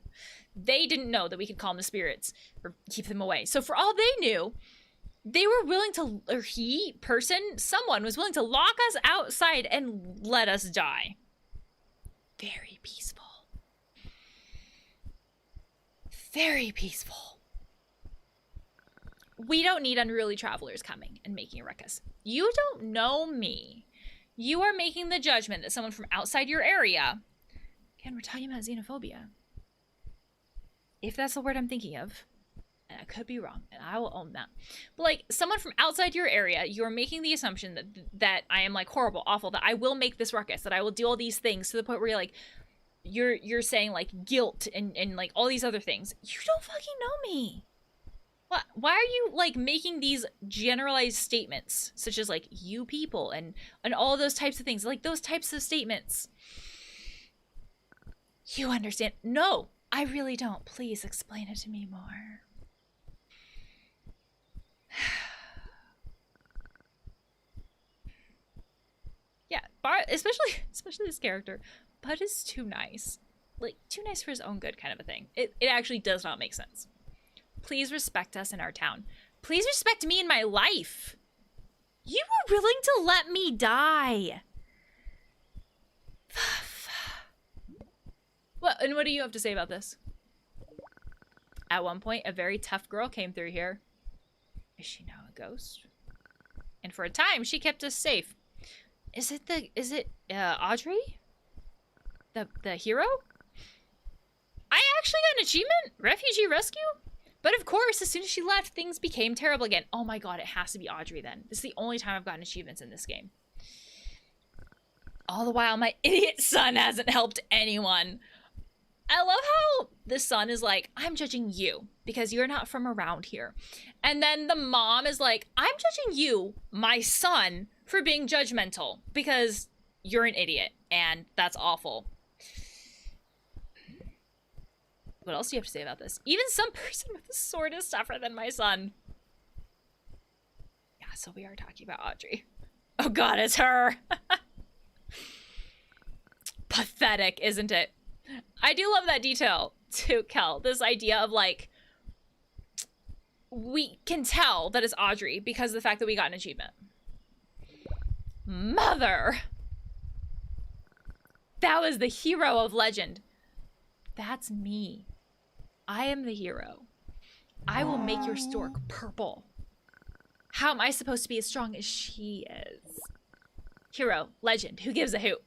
S1: They didn't know that we could calm the spirits or keep them away. So for all they knew, they were willing to, or someone was willing to lock us outside and let us die. Very peaceful. Very peaceful. We don't need unruly travelers coming and making a ruckus. You don't know me. You are making the judgment that someone from outside your area... Again, we're talking about xenophobia. If that's the word I'm thinking of. And I could be wrong, and I will own that. But, like, someone from outside your area, you're making the assumption that I am, like, horrible, awful, that I will make this ruckus, that I will do all these things to the point where you're, like, you're saying, like, guilt and, like, all these other things. You don't fucking know me. What? Why are you, like, making these generalized statements, such as, like, you people and all those types of things? Like, those types of statements. You understand? No, I really don't. Please explain it to me more. Yeah, Bart, especially this character, Bud is too nice. Like, too nice for his own good kind of a thing. It actually does not make sense. Please respect us in our town. Please respect me in my life. You were willing to let me die. What? And what do you have to say about this? At one point, a very tough girl came through here. Is she now a ghost? And for a time, she kept us safe. Is it Audrey? The hero? I actually got an achievement? Refugee rescue? But of course, as soon as she left, things became terrible again. Oh my god, it has to be Audrey then. This is the only time I've gotten achievements in this game. All the while, my idiot son hasn't helped anyone. I love how the son is like, I'm judging you because you're not from around here. And then the mom is like, I'm judging you, my son, for being judgmental because you're an idiot and that's awful. What else do you have to say about this? Even some person with a sword is tougher than my son. Yeah, so we are talking about Audrey. Oh god, it's her. Pathetic, isn't it? I do love that detail too, Kel. This idea of like, we can tell that it's Audrey because of the fact that we got an achievement. Mother! That was the hero of legend. That's me. I am the hero. I will make your stork purple. How am I supposed to be as strong as she is? Hero, legend, who gives a hoot?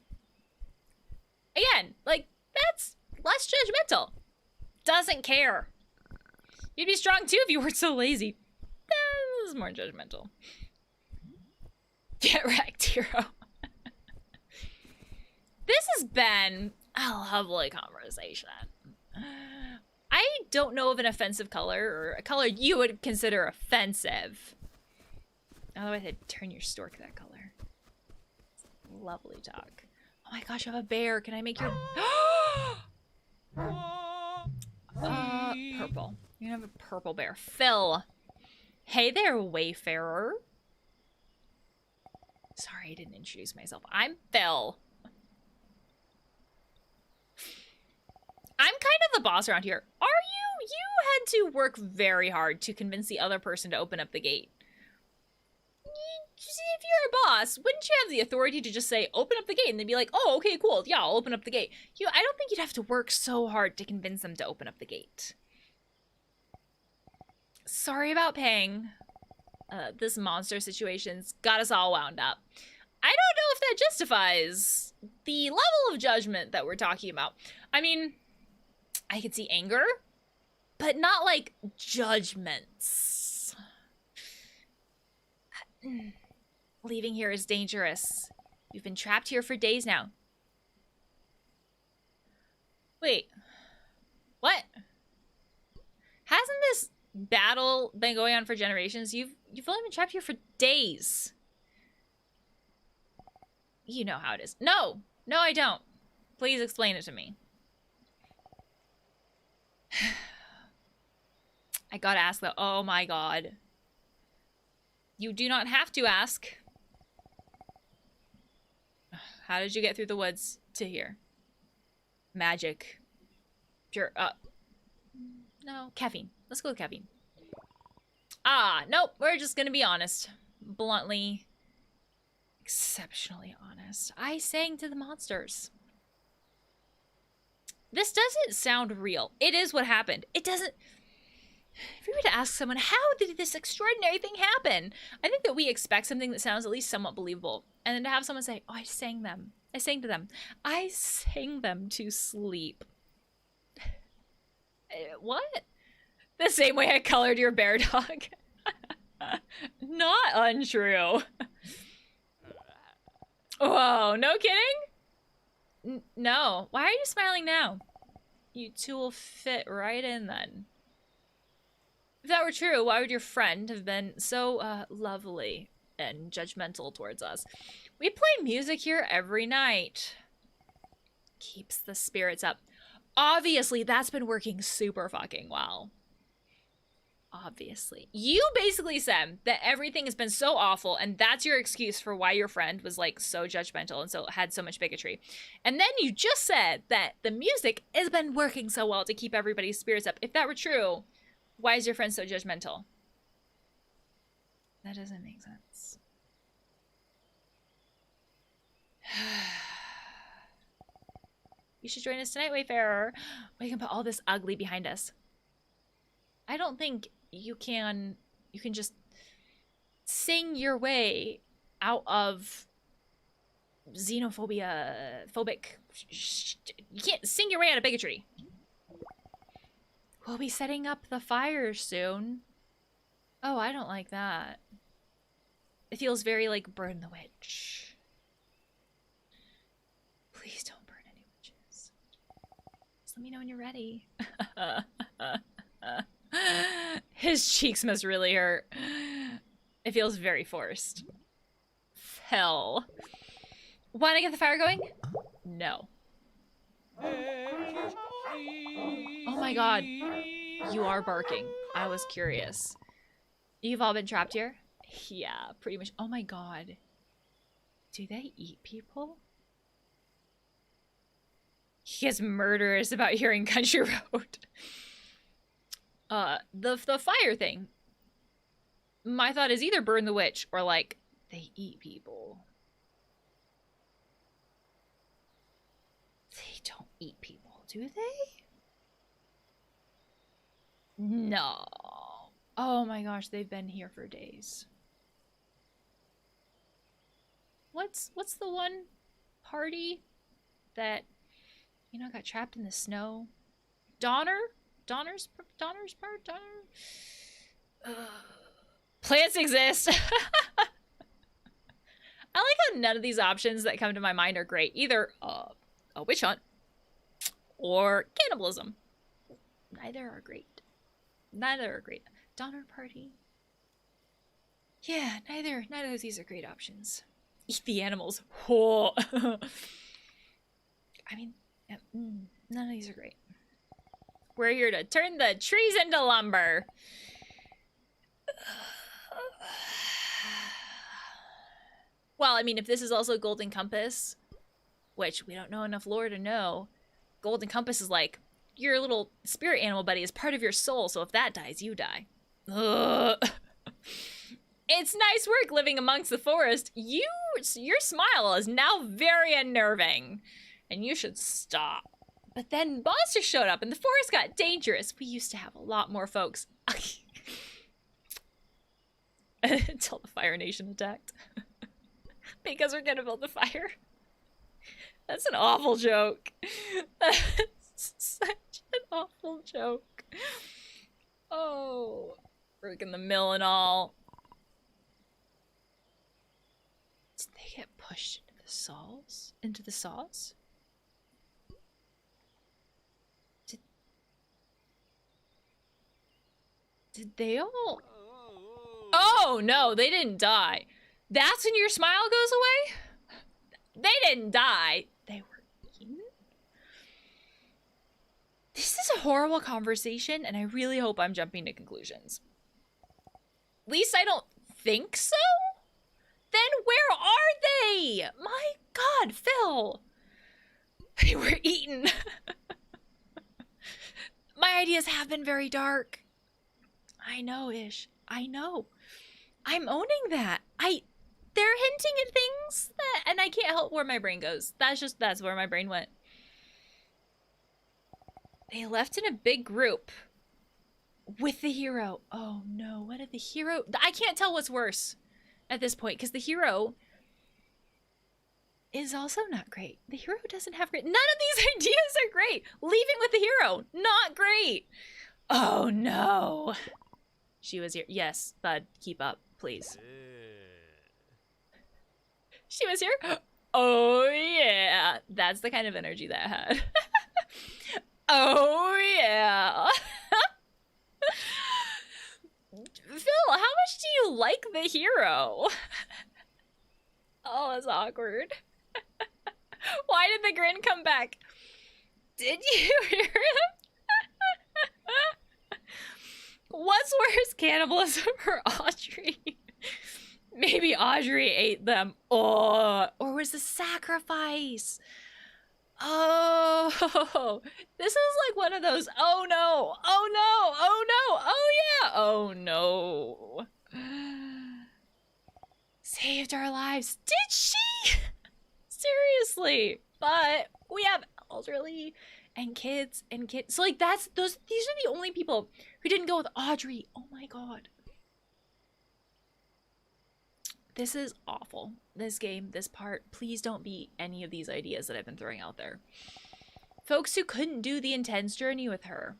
S1: Again, like, that's less judgmental. Doesn't care. You'd be strong too if you weren't so lazy. This is more judgmental. Get wrecked, hero. This has been a lovely conversation. I don't know of an offensive color or a color you would consider offensive. Otherwise, I'd turn your stork that color. Lovely talk. Oh my gosh, I have a bear. Can I make your... purple. You have a purple bear. Phil. Hey there, Wayfarer. Sorry, I didn't introduce myself. I'm Phil. I'm kind of the boss around here. Are you? You had to work very hard to convince the other person to open up the gate. If you're a boss, wouldn't you have the authority to just say, open up the gate, and they'd be like, oh, okay, cool, yeah, I'll open up the gate. I don't think you'd have to work so hard to convince them to open up the gate. Sorry about Pang. This monster situation's got us all wound up. I don't know if that justifies the level of judgment that we're talking about. I mean, I could see anger, but not like judgments. Leaving here is dangerous. You've been trapped here for days now. Wait. What? Hasn't this battle been going on for generations? You've only been trapped here for days. You know how it is. No! No, I don't. Please explain it to me. I gotta ask though. Oh my god. You do not have to ask. How did you get through the woods to here? Magic. Pure, no, caffeine. Let's go with caffeine. Nope, we're just gonna be honest. Bluntly, exceptionally honest. I sang to the monsters. This doesn't sound real. It is what happened. It doesn't... If we were to ask someone, how did this extraordinary thing happen? I think that we expect something that sounds at least somewhat believable. And then to have someone say, oh, I sang them. I sang to them. I sang them to sleep. What? The same way I colored your bear dog. Not untrue. Whoa, no kidding? No. Why are you smiling now? You two will fit right in then. If that were true, why would your friend have been so lovely and judgmental towards us? We play music here every night. Keeps the spirits up. Obviously, that's been working super fucking well. Obviously. You basically said that everything has been so awful, and that's your excuse for why your friend was like so judgmental and so had so much bigotry. And then you just said that the music has been working so well to keep everybody's spirits up. If that were true, why is your friend so judgmental? That doesn't make sense. You should join us tonight, Wayfarer. We can put all this ugly behind us. I don't think you can just sing your way out of phobic. You can't sing your way out of bigotry. We'll be setting up the fire soon. Oh, I don't like that. It feels very like burn the witch. Please don't burn any witches. Just let me know when you're ready. His cheeks must really hurt. It feels very forced. Hell. Want to get the fire going? No. Oh my god. You are barking. I was curious. You've all been trapped here? Yeah, pretty much. Oh my god. Do they eat people? He gets murderous about hearing Country Road. The fire thing. My thought is either burn the witch or like they eat people. They don't eat people, do they? No. Oh my gosh, they've been here for days. What's the one party that, you know, got trapped in the snow? Donner's part? Plants exist. I like how none of these options that come to my mind are great. Either a witch hunt or cannibalism. Neither are great. Neither are great. Donner party. Yeah, neither of these are great options. Eat the animals. Whoa. I mean, none of these are great. We're here to turn the trees into lumber. Well, I mean, if this is also Golden Compass, which we don't know enough lore to know, Golden Compass is like, your little spirit animal buddy is part of your soul, so if that dies, you die. Ugh. It's nice work living amongst the forest. Your smile is now very unnerving, and you should stop. But then monsters showed up and the forest got dangerous. We used to have a lot more folks. Until the Fire Nation attacked. Because we're gonna build the fire. That's an awful joke. That's such an awful joke. Oh, working the mill and all. Did they get pushed into the saws? Into the saws? Did they all? Oh no, they didn't die. That's when your smile goes away? They didn't die. They were eaten? This is a horrible conversation, and I really hope I'm jumping to conclusions. At least I don't think so? Then where are they? My god, Phil. They were eaten. My ideas have been very dark. I know, Ish. I know. I'm owning that. They're hinting at things that, and I can't help where my brain goes. That's where my brain went. They left in a big group. with the hero. Oh no, what did the hero... I can't tell what's worse at this point, because the hero is also not great. The hero doesn't have great... None of these ideas are great. Leaving with the hero, not great. Oh no. She was here. Yes, bud, keep up, please. She was here. Oh yeah. That's the kind of energy that I had. Oh yeah. Phil, how much do you like the hero? Oh, that's awkward. Why did the grin come back? Did you hear him? What's worse, cannibalism or Audrey? Maybe Audrey ate them. Oh, or was the sacrifice? Oh, this is like one of those, oh no, oh no, oh no, oh yeah, oh no. Saved our lives. Did she? Seriously. But we have elderly and kids. So like these are the only people who didn't go with Audrey. Oh my god. This is awful. This game, this part, please don't be any of these ideas that I've been throwing out there. Folks who couldn't do the intense journey with her.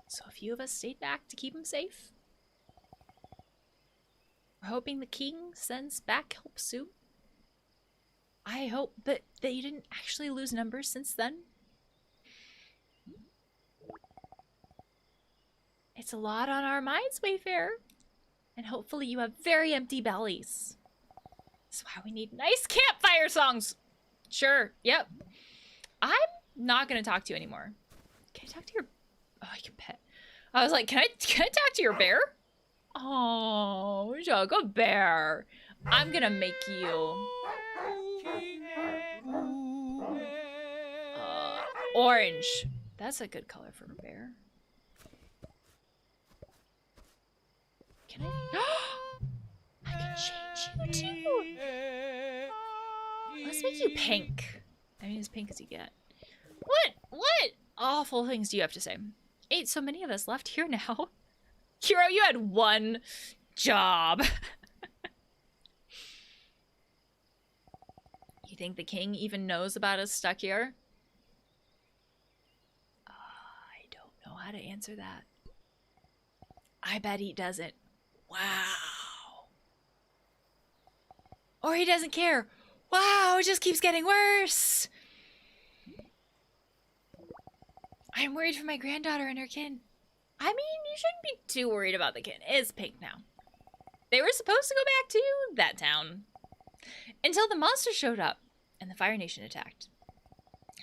S1: So a few of us stayed back to keep him safe. We're hoping the king sends back help soon. I hope that you didn't actually lose numbers since then. It's a lot on our minds, Wayfarer. And hopefully you have very empty bellies. That's why we need nice campfire songs. Sure, yep. I'm not gonna talk to you anymore. Can I talk to your... Oh, I can pet. I was like, can I talk to your bear? Oh, Jugga Bear. I'm gonna make you... orange. That's a good color for a bear. Can I? I can change you too. Let's make you pink. I mean, as pink as you get. What awful things do you have to say? Ain't so many of us left here now. Hero, you had one job. You think the king even knows about us stuck here? I don't know how to answer that. I bet he doesn't. Wow. Or he doesn't care. Wow, it just keeps getting worse. I'm worried for my granddaughter and her kin. I mean, you shouldn't be too worried about the kin. It's pink now. They were supposed to go back to that town. Until the monster showed up and the Fire Nation attacked.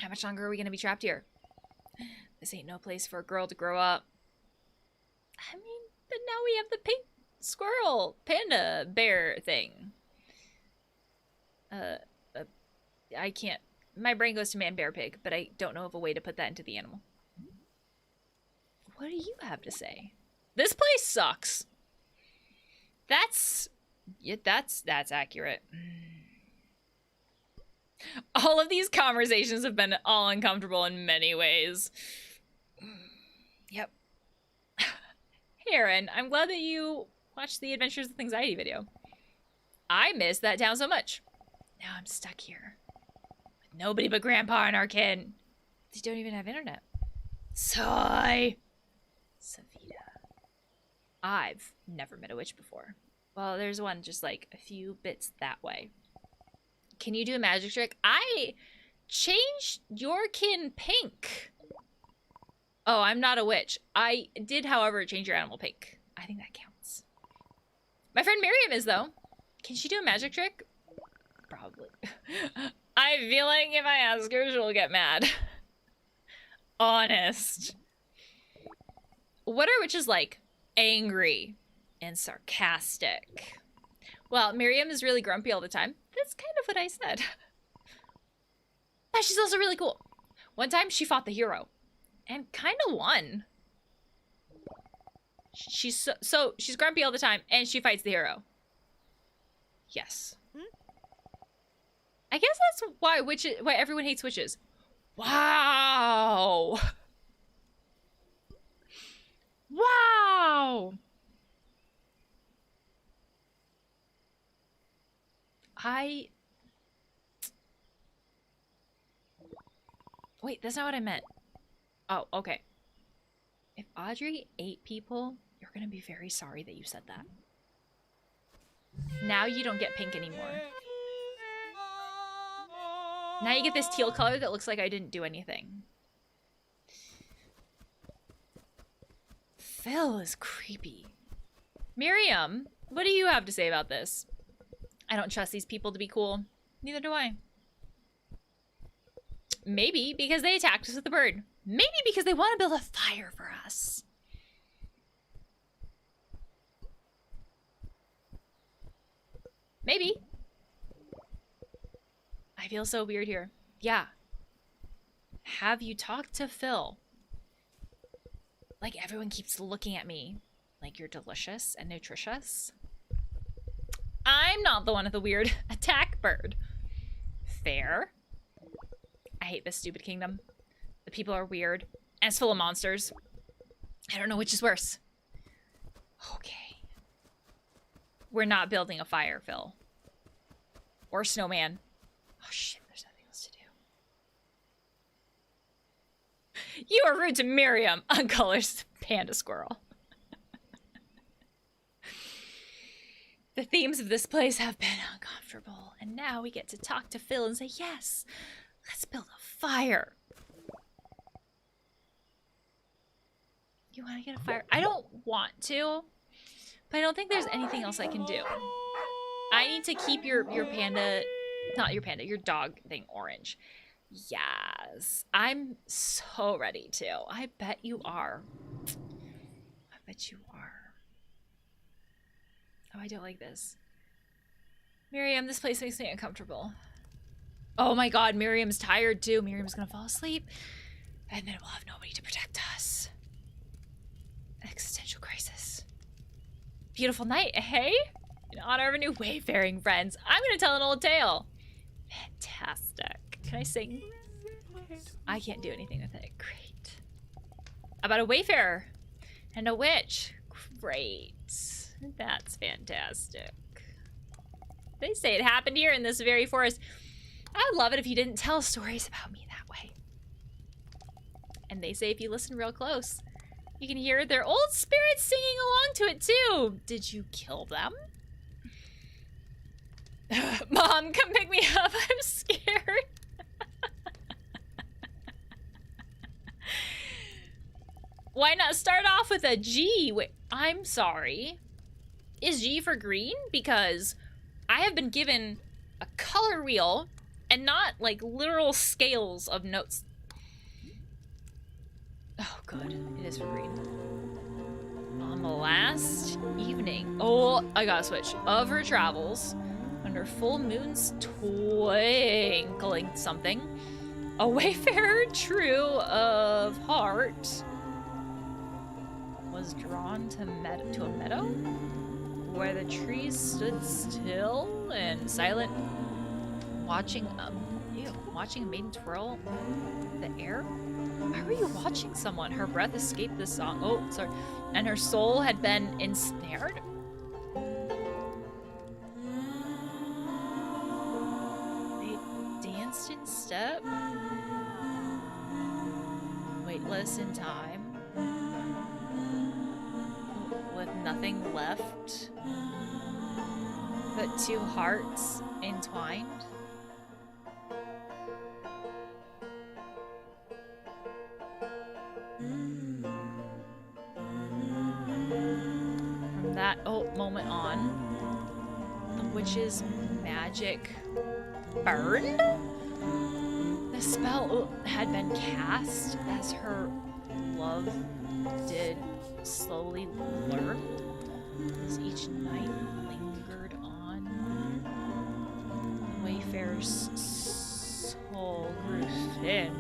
S1: How much longer are we going to be trapped here? This ain't no place for a girl to grow up. I mean, but now we have the pink squirrel panda bear thing. I can't. My brain goes to man, bear, pig, but I don't know of a way to put that into the animal. What do you have to say? This place sucks. That's accurate. All of these conversations have been all uncomfortable in many ways. Yep. Hey, Aaron, I'm glad that you watched the Adventures with Anxiety video. I miss that town so much. Now I'm stuck here. With nobody but Grandpa and our kin. They don't even have internet. Sigh. Savita. I've never met a witch before. Well, there's one just like a few bits that way. Can you do a magic trick? I changed your kin pink. Oh, I'm not a witch. I did, however, change your animal pink. I think that counts. My friend Miriam is, though. Can she do a magic trick? Probably. I feel like if I ask her, she'll get mad. Honest. What are witches like? Angry and sarcastic. Well, Miriam is really grumpy all the time. That's kind of what I said. But she's also really cool. One time she fought the hero and kind of won. She's so she's grumpy all the time and she fights the hero. Yes. I guess that's why everyone hates witches. Wow. Wow! Wait, that's not what I meant. Oh, okay. If Audrey ate people, you're gonna be very sorry that you said that. Now you don't get pink anymore. Now you get this teal color that looks like I didn't do anything. Phil is creepy. Miriam, what do you have to say about this? I don't trust these people to be cool. Neither do I. Maybe because they attacked us with a bird. Maybe because they want to build a fire for us. Maybe. I feel so weird here. Yeah. Have you talked to Phil? Like, everyone keeps looking at me like you're delicious and nutritious. I'm not the one with the weird attack bird. Fair. I hate this stupid kingdom. The people are weird, and it's full of monsters. I don't know which is worse. Okay. We're not building a fire, Phil. Or snowman. Oh shit, there's nothing else to do. You are rude to Miriam, Uncolors Panda Squirrel. The themes of this place have been uncomfortable, and now we get to talk to Phil and say, yes, let's build a fire. You want to get a fire? I don't want to, but I don't think there's anything else I can do. I need to keep your panda, not your panda, your dog thing orange. Yes, I'm so ready to. I bet you are. I bet you are. Oh, I don't like this. Miriam, this place makes me uncomfortable. Oh my god, Miriam's tired too. Miriam's gonna fall asleep, and then we'll have nobody to protect us. Existential crisis. Beautiful night, hey? In honor of a new wayfaring friends, I'm gonna tell an old tale. Fantastic. Can I sing? I can't do anything with it. Great. About a wayfarer and a witch. Great. That's fantastic. They say it happened here in this very forest. I'd love it if you didn't tell stories about me that way. And they say if you listen real close, you can hear their old spirits singing along to it too. Did you kill them? Mom, come pick me up. I'm scared. Why not start off with a G? Wait, I'm sorry. Is G for green? Because I have been given a color wheel and not like literal scales of notes. Oh, good. It is for green. On the last evening, oh, I gotta switch, of her travels, under full moon's twinkling something, a wayfarer true of heart was drawn to a meadow where the trees stood still and silent, watching a maiden twirl the air. Why were you watching someone? Her breath escaped the song. Oh, sorry. And her soul had been ensnared. They danced in step, weightless in time, with nothing left but two hearts entwined. From that moment on, the witch's magic burned. The spell had been cast as her love did slowly blur as each night lingered on. The wayfarer's soul grew thin.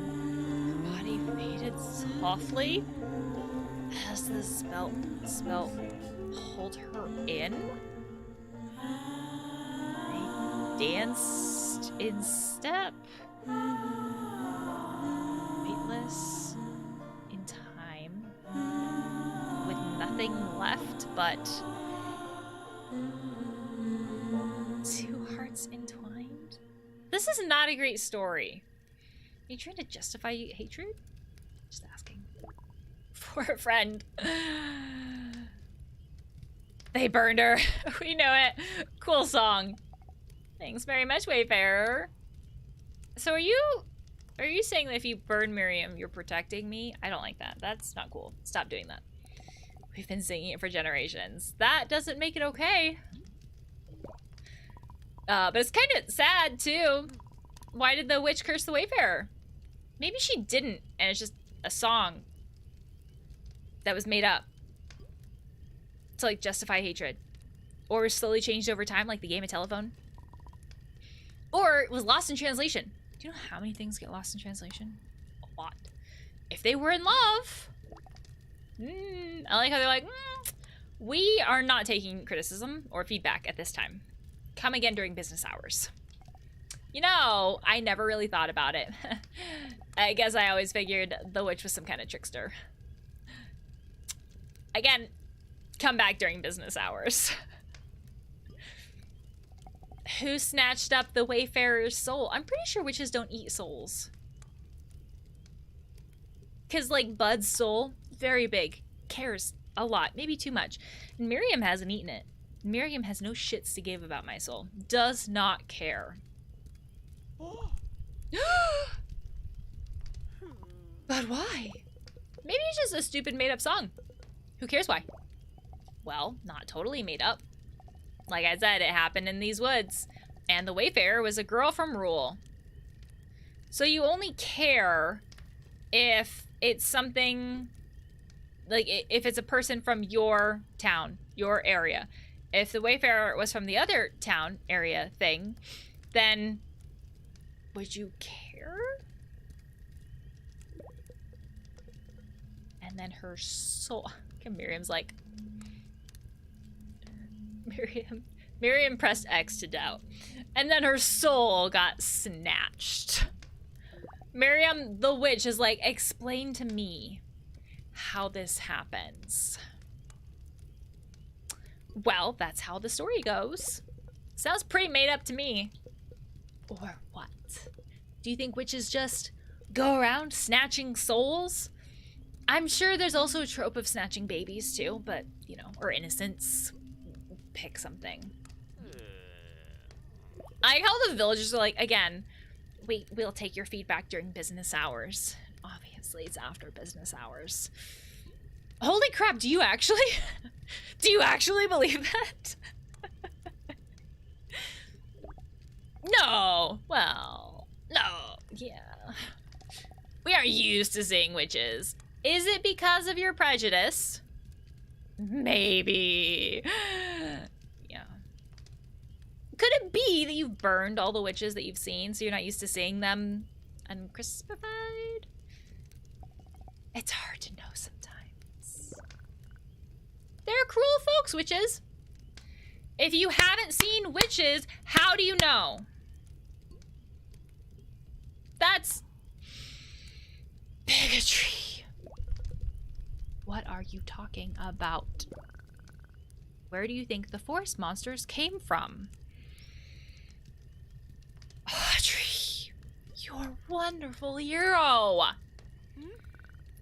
S1: Her body faded softly as the spell pulled her in. They danced in step, weightless in time, with left, but 2 hearts entwined. This is not a great story. Are you trying to justify hatred? Just asking. For a friend. They burned her. We know it. Cool song. Thanks very much, Wayfarer. So are you saying that if you burn Miriam, you're protecting me? I don't like that. That's not cool. Stop doing that. We've been singing it for generations. That doesn't make it okay. But it's kind of sad, too. Why did the witch curse the Wayfarer? Maybe she didn't, and it's just a song that was made up to, like, justify hatred. Or was slowly changed over time, like the game of telephone. Or it was lost in translation. Do you know how many things get lost in translation? A lot. If they were in love... I like how they're like, we are not taking criticism or feedback at this time. Come again during business hours. You know, I never really thought about it. I guess I always figured the witch was some kind of trickster. Again, come back during business hours. Who snatched up the Wayfarer's soul? I'm pretty sure witches don't eat souls. Because, like, Bud's soul, very big, cares a lot, maybe too much. And Miriam hasn't eaten it. Miriam has no shits to give about my soul. Does not care. But why? Maybe it's just a stupid made-up song. Who cares why? Well, not totally made up. Like I said, it happened in these woods. And the Wayfarer was a girl from Rule. So you only care if it's something... like, if it's a person from your town, your area. If the Wayfarer was from the other town, area thing, then would you care? And then her soul... Miriam's like... Miriam pressed X to doubt. And then her soul got snatched. Miriam, the witch, is like, explain to me how this happens. Well, that's how the story goes. Sounds pretty made up to me. Or what? Do you think witches just go around snatching souls? I'm sure there's also a trope of snatching babies too, but, you know, or innocents. Pick something. I like how the villagers are like, again, we'll take your feedback during business hours. Obviously, it's after business hours. Holy crap, do you actually? Do you actually believe that? No. Well, no. Yeah. We aren't used to seeing witches. Is it because of your prejudice? Maybe. Yeah. Could it be that you've burned all the witches that you've seen, so you're not used to seeing them uncrispified? It's hard to know sometimes. They're cruel folks, witches. If you haven't seen witches, how do you know? That's bigotry. What are you talking about? Where do you think the forest monsters came from? Audrey, your wonderful hero.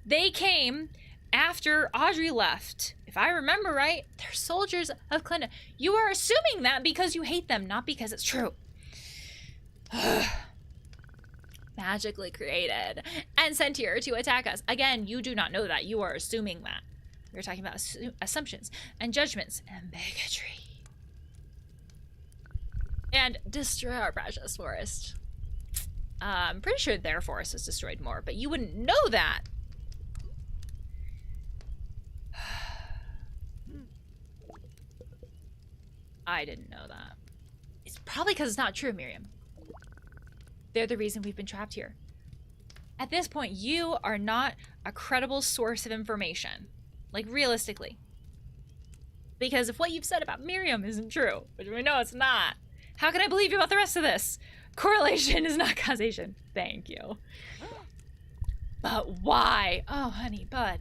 S1: They came after Audrey left. If I remember right, they're soldiers of Clinda. You are assuming that because you hate them, not because it's true. Magically created and sent here to attack us. Again, you do not know that. You are assuming that. We're talking about assumptions and judgments and bigotry. And destroy our precious forest. I'm pretty sure their forest was destroyed more, but you wouldn't know that. I didn't know that. It's probably because it's not true, Miriam. They're the reason we've been trapped here. At this point, you are not a credible source of information. Like, realistically. Because if what you've said about Miriam isn't true, which we know it's not, how can I believe you about the rest of this? Correlation is not causation. Thank you. But why? Oh, honey, bud.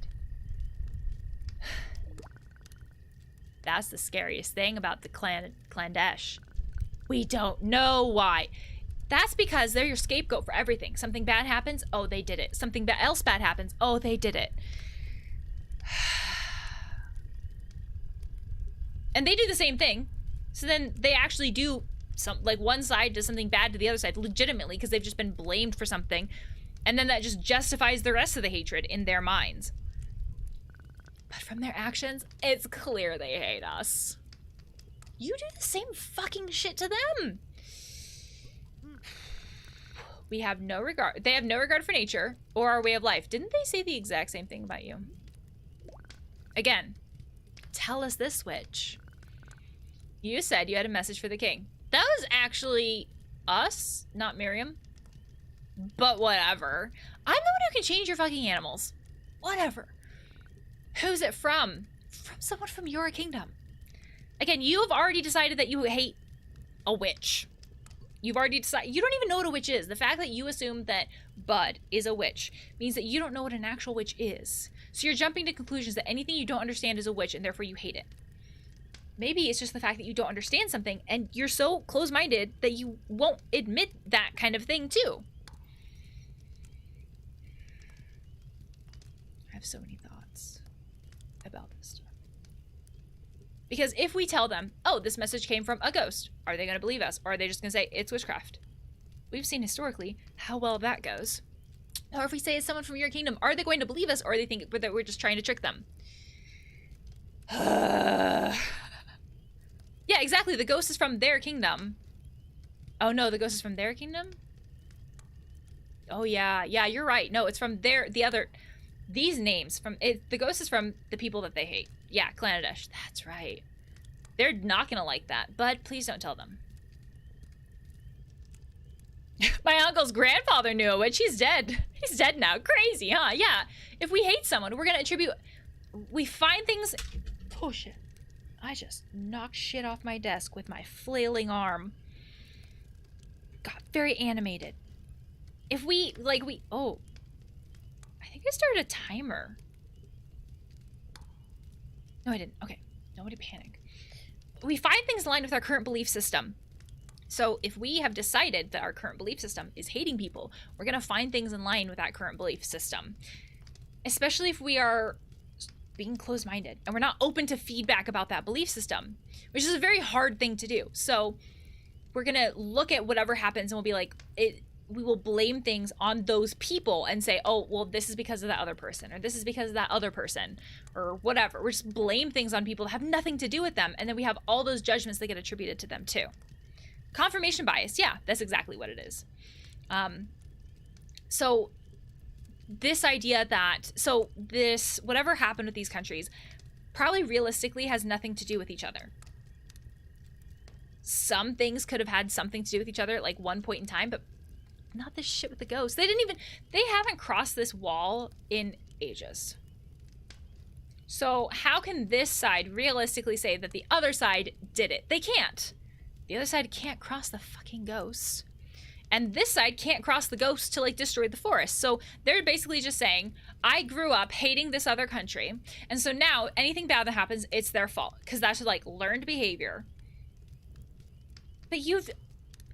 S1: That's the scariest thing about the Clandesh. We don't know why. That's because they're your scapegoat for everything. Something bad happens, oh, they did it. Something else bad happens, oh, they did it. And they do the same thing. So then they actually do like one side does something bad to the other side legitimately because they've just been blamed for something. And then that just justifies the rest of the hatred in their minds. But from their actions, it's clear they hate us. You do the same fucking shit to them. We have no regard. They have no regard for nature or our way of life. Didn't they say the exact same thing about you? Again, tell us this, witch. You said you had a message for the king. That was actually us, not Miriam. But whatever. I'm the one who can change your fucking animals. Whatever. Who's it from? From someone from your kingdom. Again, you have already decided that you hate a witch. You've already decided. You don't even know what a witch is. The fact that you assume that Bud is a witch means that you don't know what an actual witch is. So you're jumping to conclusions that anything you don't understand is a witch and therefore you hate it. Maybe it's just the fact that you don't understand something and you're so close-minded that you won't admit that kind of thing too. I have so many thoughts about this stuff. Because if we tell them, oh, this message came from a ghost, are they going to believe us? Or are they just going to say, it's witchcraft? We've seen historically how well that goes. Or if we say it's someone from your kingdom, are they going to believe us? Or they think that we're just trying to trick them? Yeah, exactly. The ghost is from their kingdom. Oh, no, the ghost is from their kingdom? Oh, yeah. Yeah, you're right. No, it's from these names. The ghost is from the people that they hate. Yeah, Clanadesh. That's right. They're not gonna like that, but please don't tell them. My uncle's grandfather knew a witch. He's dead. He's dead now. Crazy, huh? Yeah. If we hate someone, we're gonna attribute... We find things... Oh, shit. I just knocked shit off my desk with my flailing arm. Got very animated. If we, oh. I think I started a timer. No, I didn't. Okay. Nobody panic. We find things aligned with our current belief system. So if we have decided that our current belief system is hating people, we're going to find things in line with that current belief system. Especially if we are being closed-minded and we're not open to feedback about that belief system, which is a very hard thing to do. So we're going to look at whatever happens and we'll be like, we will blame things on those people and say, oh, well, this is because of that other person, or this is because of that other person, or whatever. We just blame things on people that have nothing to do with them. And then we have all those judgments that get attributed to them too. Confirmation bias. Yeah, that's exactly what it is. So this idea that, whatever happened with these countries probably realistically has nothing to do with each other. Some things could have had something to do with each other at like one point in time, but not this shit with the ghosts. They haven't crossed this wall in ages. So how can this side realistically say that the other side did it? They can't. The other side can't cross the fucking ghosts. And this side can't cross the ghosts to like destroy the forest. So they're basically just saying, I grew up hating this other country. And so now anything bad that happens, it's their fault. Because that's like learned behavior. But you've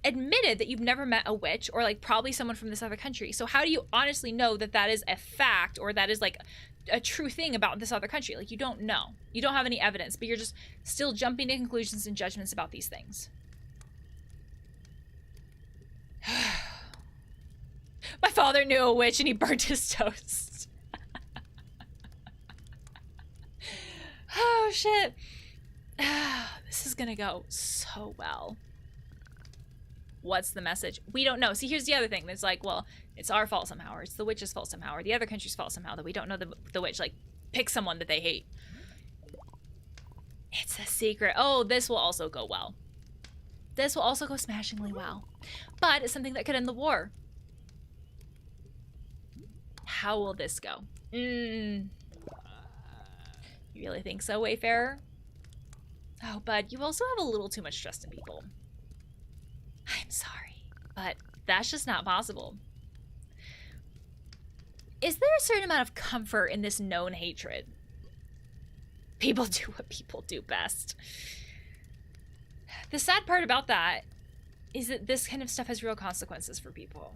S1: admitted that you've never met a witch or like probably someone from this other country. So how do you honestly know that that is a fact or that is like a true thing about this other country? Like you don't know. You don't have any evidence, but you're just still jumping to conclusions and judgments about these things. My father knew a witch and he burnt his toast. Oh shit. This is gonna go so well. What's the message? We don't know. See, here's the other thing. There's like, well, it's our fault somehow, or it's the witch's fault somehow, or the other country's fault somehow that we don't know the witch. Like, pick someone that they hate. It's a secret. Oh, this will also go well. This will also go smashingly well. But it's something that could end the war. How will this go? You really think so, Wayfarer? Oh, bud, you also have a little too much trust in people. I'm sorry, but that's just not possible. Is there a certain amount of comfort in this known hatred? People do what people do best. The sad part about that is that this kind of stuff has real consequences for people.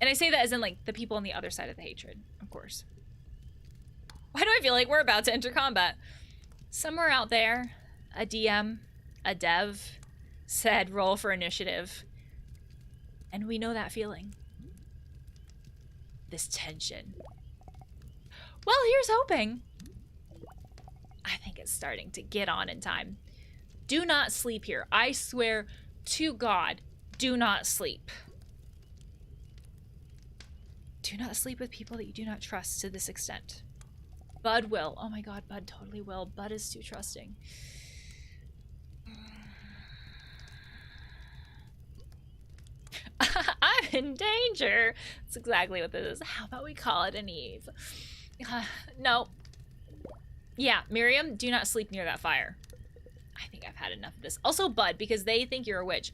S1: And I say that as in, like, the people on the other side of the hatred, of course. Why do I feel like we're about to enter combat? Somewhere out there, a DM, a dev, said roll for initiative. And we know that feeling. This tension. Well, here's hoping. I think it's starting to get on in time. Do not sleep here. I swear to God, do not sleep. Do not sleep with people that you do not trust to this extent. Bud will. Oh my God, Bud totally will. Bud is too trusting. I'm in danger. That's exactly what this is. How about we call it an Eve? No. Yeah, Miriam, do not sleep near that fire. I think I've had enough of this. Also, Bud, because they think you're a witch.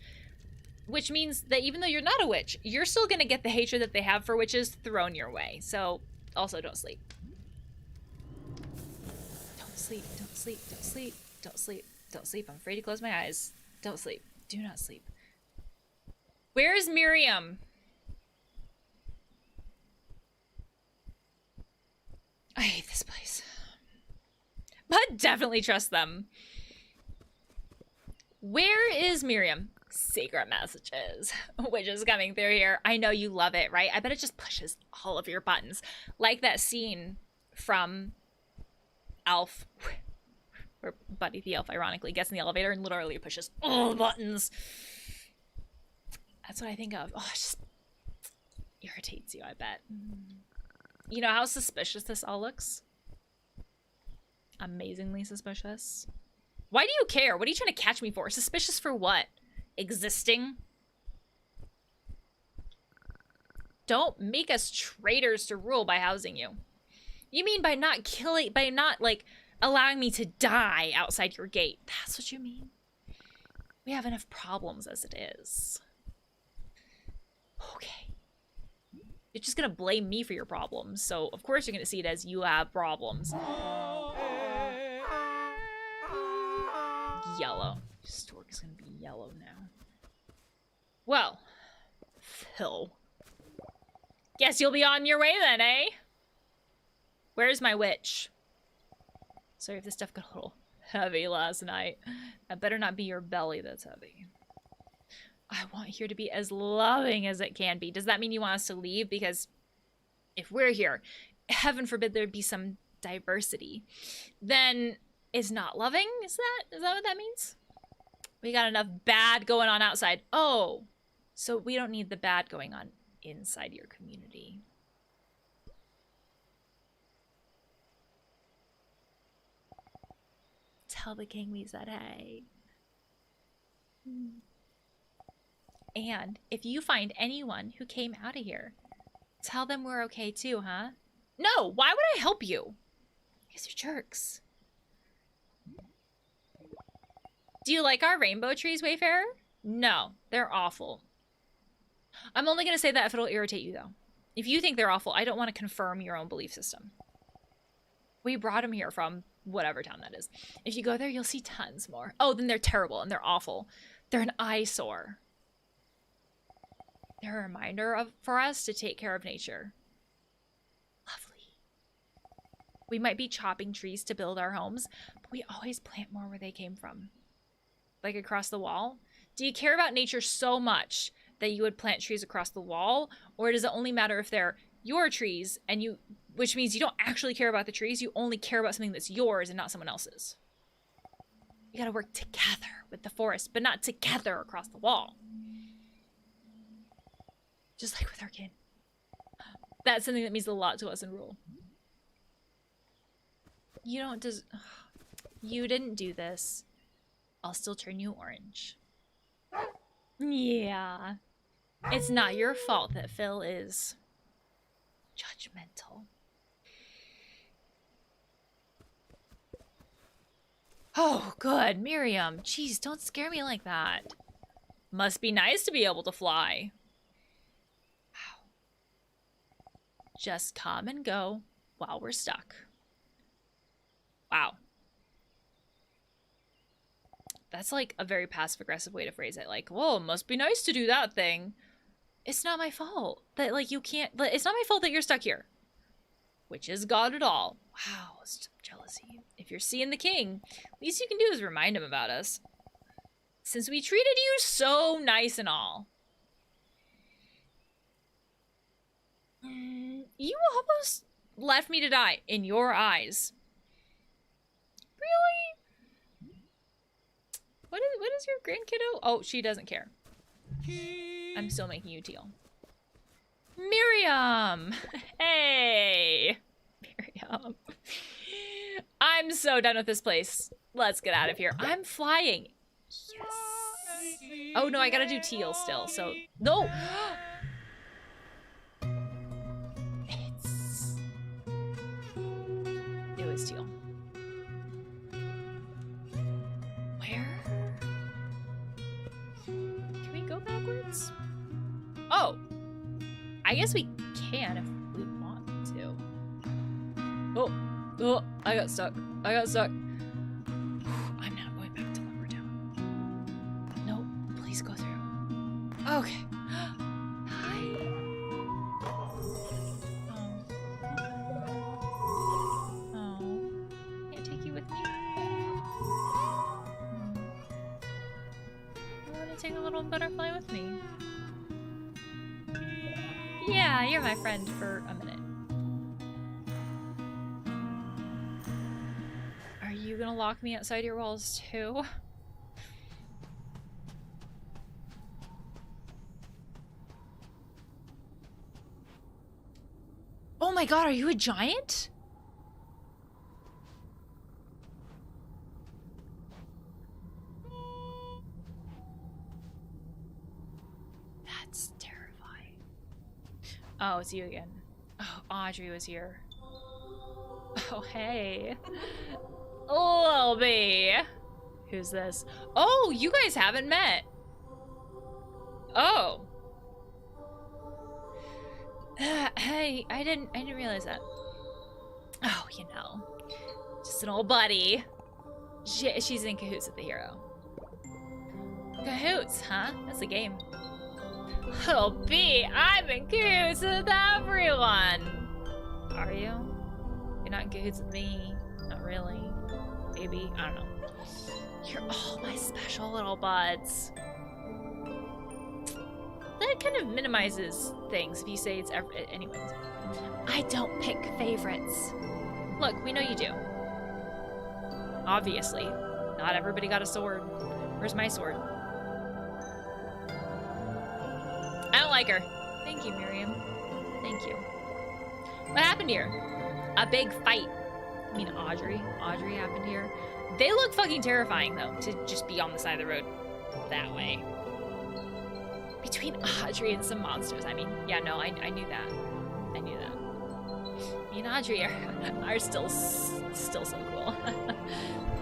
S1: Which means that even though you're not a witch, you're still going to get the hatred that they have for witches thrown your way. So, also don't sleep. Don't sleep, don't sleep, don't sleep, don't sleep, don't sleep. I'm afraid to close my eyes. Don't sleep. Do not sleep. Where is Miriam? I hate this place. But definitely trust them. Where is Miriam? Secret messages. Which is coming through here. I know you love it, right? I bet it just pushes all of your buttons. Like that scene from Elf, where Buddy the elf ironically gets in the elevator and literally pushes all the buttons. That's what I think of. Oh, it just irritates you, I bet. You know how suspicious this all looks? Amazingly suspicious. Why do you care? What are you trying to catch me for? Suspicious for what? Existing? Don't make us traitors to rule by housing you. You mean by not killing, by not, like, allowing me to die outside your gate. That's what you mean? We have enough problems as it is. Okay. You're just gonna blame me for your problems, so of course you're gonna see it as you have problems. Yellow. Stork is gonna be yellow now. Well, Phil. Guess you'll be on your way then, eh? Where's my witch? Sorry if this stuff got a little heavy last night. That better not be your belly that's heavy. I want here to be as loving as it can be. Does that mean you want us to leave? Because if we're here, heaven forbid there be some diversity, then is not loving? Is that what that means? We got enough bad going on outside. Oh, so we don't need the bad going on inside your community. Tell the king we said hey. And if you find anyone who came out of here, tell them we're okay too, huh? No, why would I help you? Because you're jerks. Do you like our rainbow trees, Wayfarer? No, they're awful. I'm only going to say that if it'll irritate you, though. If you think they're awful, I don't want to confirm your own belief system. We brought them here from whatever town that is. If you go there, you'll see tons more. Oh, then they're terrible and they're awful. They're an eyesore. They're a reminder for us to take care of nature. Lovely. We might be chopping trees to build our homes, but we always plant more where they came from. Like across the wall? Do you care about nature so much that you would plant trees across the wall? Or does it only matter if they're your trees, and which means you don't actually care about the trees, you only care about something that's yours and not someone else's? We gotta work together with the forest, but not together across the wall. Just like with our kin. That's something that means a lot to us in rule. You didn't do this. I'll still turn you orange. Yeah. It's not your fault that Phil is judgmental. Oh, good. Miriam. Jeez, don't scare me like that. Must be nice to be able to fly. Wow. Just come and go while we're stuck. Wow. That's like a very passive-aggressive way to phrase it. Like, whoa, must be nice to do that thing. It's not my fault that, like, you can't... It's not my fault that you're stuck here. Which is God at all. Wow, stop jealousy. If you're seeing the king, least you can do is remind him about us. Since we treated you so nice and all. You almost left me to die in your eyes. Really? What is your grandkiddo? Oh, she doesn't care. I'm still making you teal. Miriam! Hey! Miriam. I'm so done with this place. Let's get out of here. I'm flying. Yes. Oh no, I gotta do teal still, so... No! It was teal. Where? Can we go backwards? Oh! I guess we can if we want to. Oh, I got stuck. I got stuck. I'm not going back to Lumbertown. No, please go through. Okay. Hi. Oh. Can't take you with me. I want to take a little butterfly with me. Yeah, you're my friend for a minute. Are you gonna lock me outside your walls too? Oh my god, are you a giant? That's terrifying. Oh, it's you again. Oh, Audrey was here. Oh, hey. Lil B. Who's this? Oh, you guys haven't met. Oh. Hey, I didn't realize that. Oh, you know, just an old buddy. She's in cahoots with the hero. Cahoots, huh? That's a game. Lil B, I'm in cahoots with everyone. Are you? You're not in cahoots with me. Not really. Maybe. I don't know. You're all my special little buds. That kind of minimizes things if you say it's anyways. I don't pick favorites. Look, we know you do. Obviously. Not everybody got a sword. Where's my sword? I don't like her. Thank you, Miriam. Thank you. What happened here? A big fight. I mean, Audrey. Audrey happened here. They look fucking terrifying, though, to just be on the side of the road that way. Between Audrey and some monsters. I mean, yeah, no, I knew that. I knew that. Me and Audrey are still so cool.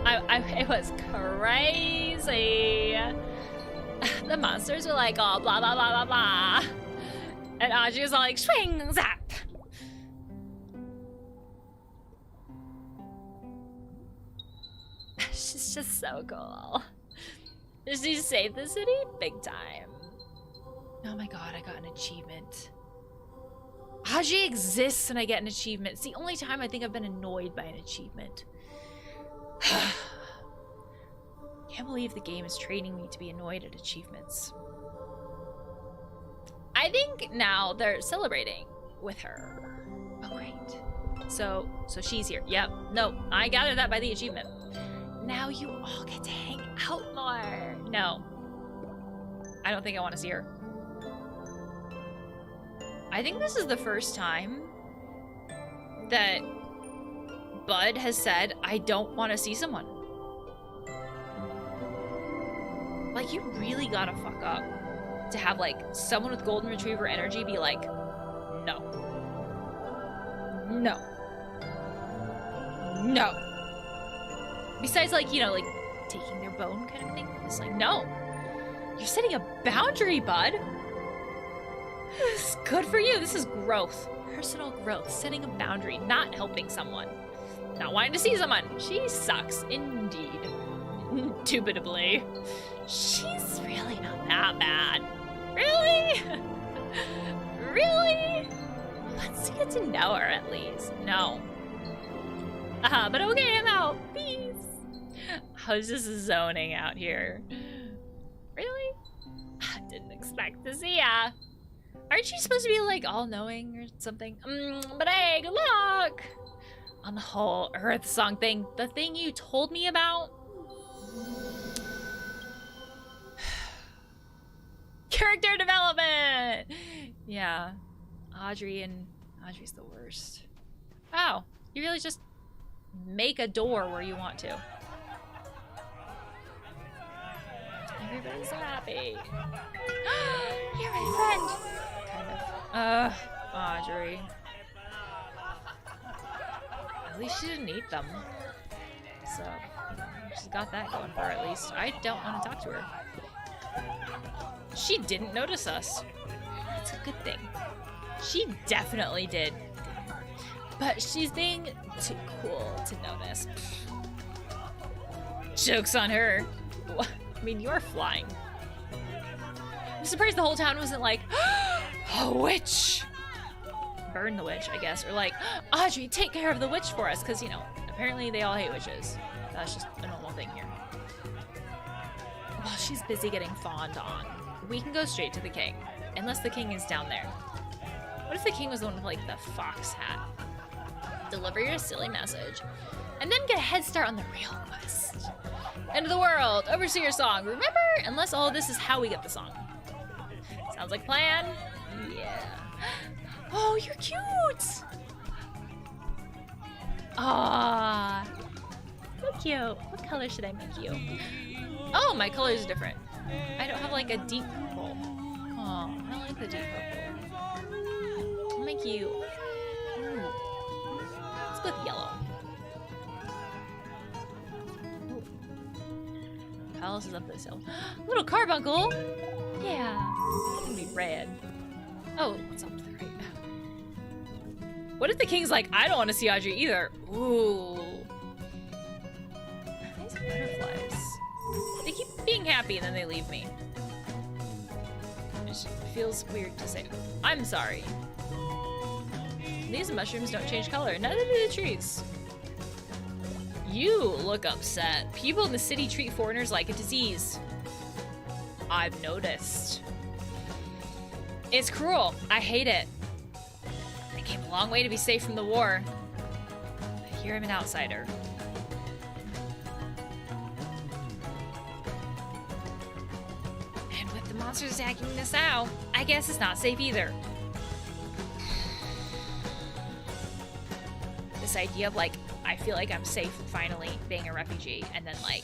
S1: It was crazy. The monsters were like, oh, blah, blah, blah, blah, blah. And Audrey was all like, swing, zap. She's just so cool. Did she save the city? Big time. Oh my god, I got an achievement. Audrey exists and I get an achievement. It's the only time I think I've been annoyed by an achievement. Can't believe the game is training me to be annoyed at achievements. I think now they're celebrating with her. Oh, great. So she's here. Yep. No, I gathered that by the achievement. Now you all get to hang out more. No. I don't think I want to see her. I think this is the first time that Bud has said, I don't want to see someone. Like, you really gotta fuck up to have, like, someone with Golden Retriever energy be like, no. No. No. Besides, like, you know, like, taking their bone kind of thing. It's like, no. You're setting a boundary, Bud. This is good for you. This is growth. Personal growth. Setting a boundary. Not helping someone. not wanting to see someone. She sucks, indeed. Indubitably. She's really not that bad. Really? Really? Let's get to know her at least. No. But okay, I'm out. Peace. I was just zoning out here. Really? I didn't expect to see ya. Aren't you supposed to be like all-knowing or something? But hey, good luck! On the whole Earth Song thing, the thing you told me about? Character development! Yeah, Audrey's the worst. Oh, you really just make a door where you want to. Everybody's happy. You're my friend! Kind of. Audrey. At least she didn't eat them. So, she's got that going for her at least. I don't want to talk to her. She didn't notice us. That's a good thing. She definitely did. But she's being too cool to notice. Joke's on her. I mean, you're flying. I'm surprised the whole town wasn't like, a witch! Burn the witch, I guess. Or like, Audrey, take care of the witch for us. Because, you know, apparently they all hate witches. That's just a normal thing here. While she's busy getting fawned on, we can go straight to the king. Unless the king is down there. What if the king was the one with, like, the fox hat? Deliver your silly message. And then get a head start on the real quest. End of the world. Overseer song. Remember? Unless all this is how we get the song. Sounds like a plan. Yeah. Oh, you're cute. Aww. So cute. What color should I make you? Oh, my color is different. I don't have like a deep purple. Oh, I don't like the deep purple. I'll make you. Ooh. Let's go with yellow. Palace is up this hill. Little carbuncle! Yeah. It's gonna be red. Oh, what's up to the right? What if the king's like, I don't want to see Audrey either? Ooh. These butterflies. They keep being happy and then they leave me. It just feels weird to say. I'm sorry. These mushrooms don't change color. Neither do the trees. You look upset. People in the city treat foreigners like a disease. I've noticed. It's cruel. I hate it. I came a long way to be safe from the war. But here I'm an outsider. And with the monsters attacking us now, I guess it's not safe either. This idea of like, I feel like I'm safe finally being a refugee, and then like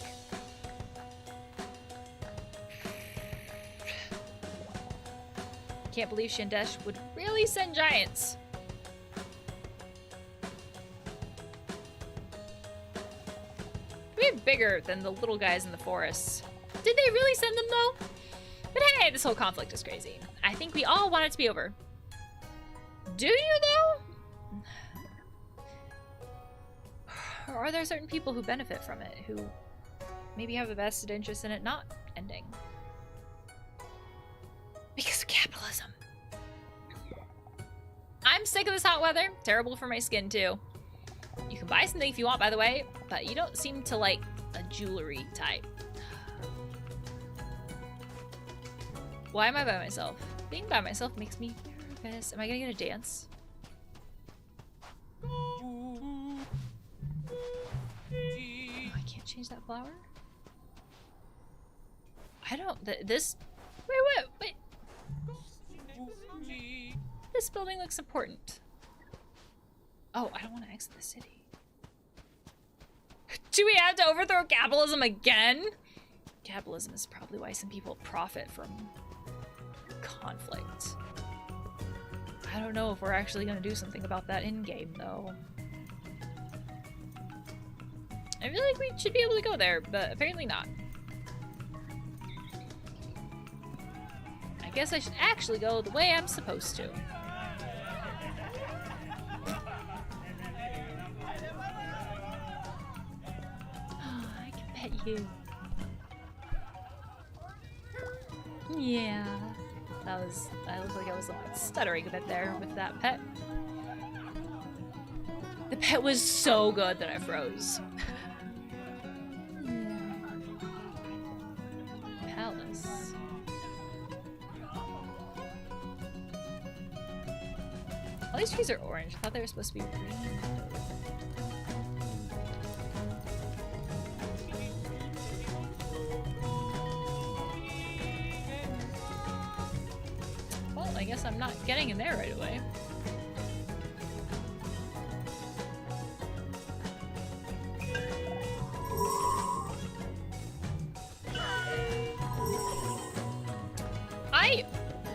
S1: can't believe Shindesh would really send giants. We're bigger than the little guys in the forests. Did they really send them though? But hey, this whole conflict is crazy. I think we all want it to be over. Do you though? Or are there certain people who benefit from it, who maybe have a vested interest in it not ending? Because of capitalism. I'm sick of this hot weather. Terrible for my skin, too. You can buy something if you want, by the way, but you don't seem to like a jewelry type. Why am I by myself? Being by myself makes me nervous. Am I gonna get a dance? Change that flower? I don't. This. Wait. This building looks important. Oh, I don't want to exit the city. Do we have to overthrow capitalism again? Capitalism is probably why some people profit from conflict. I don't know if we're actually going to do something about that in-game, though. I feel like we should be able to go there, but apparently not. I guess I should actually go the way I'm supposed to. you. Yeah. I looked like I was stuttering a bit there with that pet. The pet was so good that I froze. Palace. All these trees are orange. I thought they were supposed to be green. Well, I guess I'm not getting in there right away. I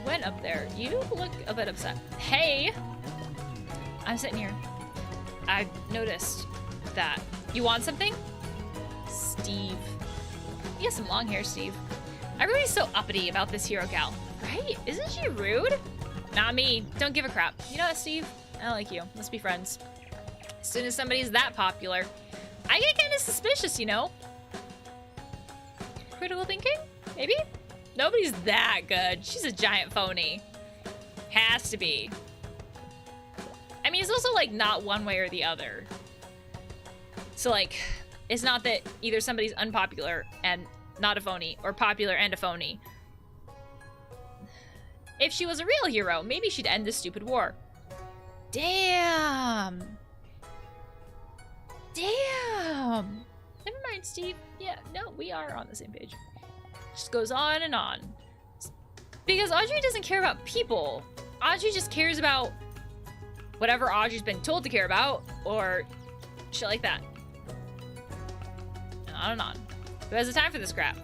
S1: went up there. You look a bit upset. Hey! I'm sitting here. I've noticed that. You want something? Steve. You have some long hair, Steve. Everybody's so uppity about this hero gal. Right? Isn't she rude? Not me. Don't give a crap. You know what, Steve? I like you. Let's be friends. As soon as somebody's that popular, I get kind of suspicious, you know? Critical thinking? Maybe? Nobody's that good. She's a giant phony. Has to be. I mean, it's also, like, not one way or the other. So, like, it's not that either somebody's unpopular and not a phony, or popular and a phony. If she was a real hero, maybe she'd end this stupid war. Damn. Damn. Never mind, Steve. Yeah, no, we are on the same page. Just goes on and on. Because Audrey doesn't care about people. Audrey just cares about whatever Audrey's been told to care about, or shit like that. And on and on. Who has the time for this crap?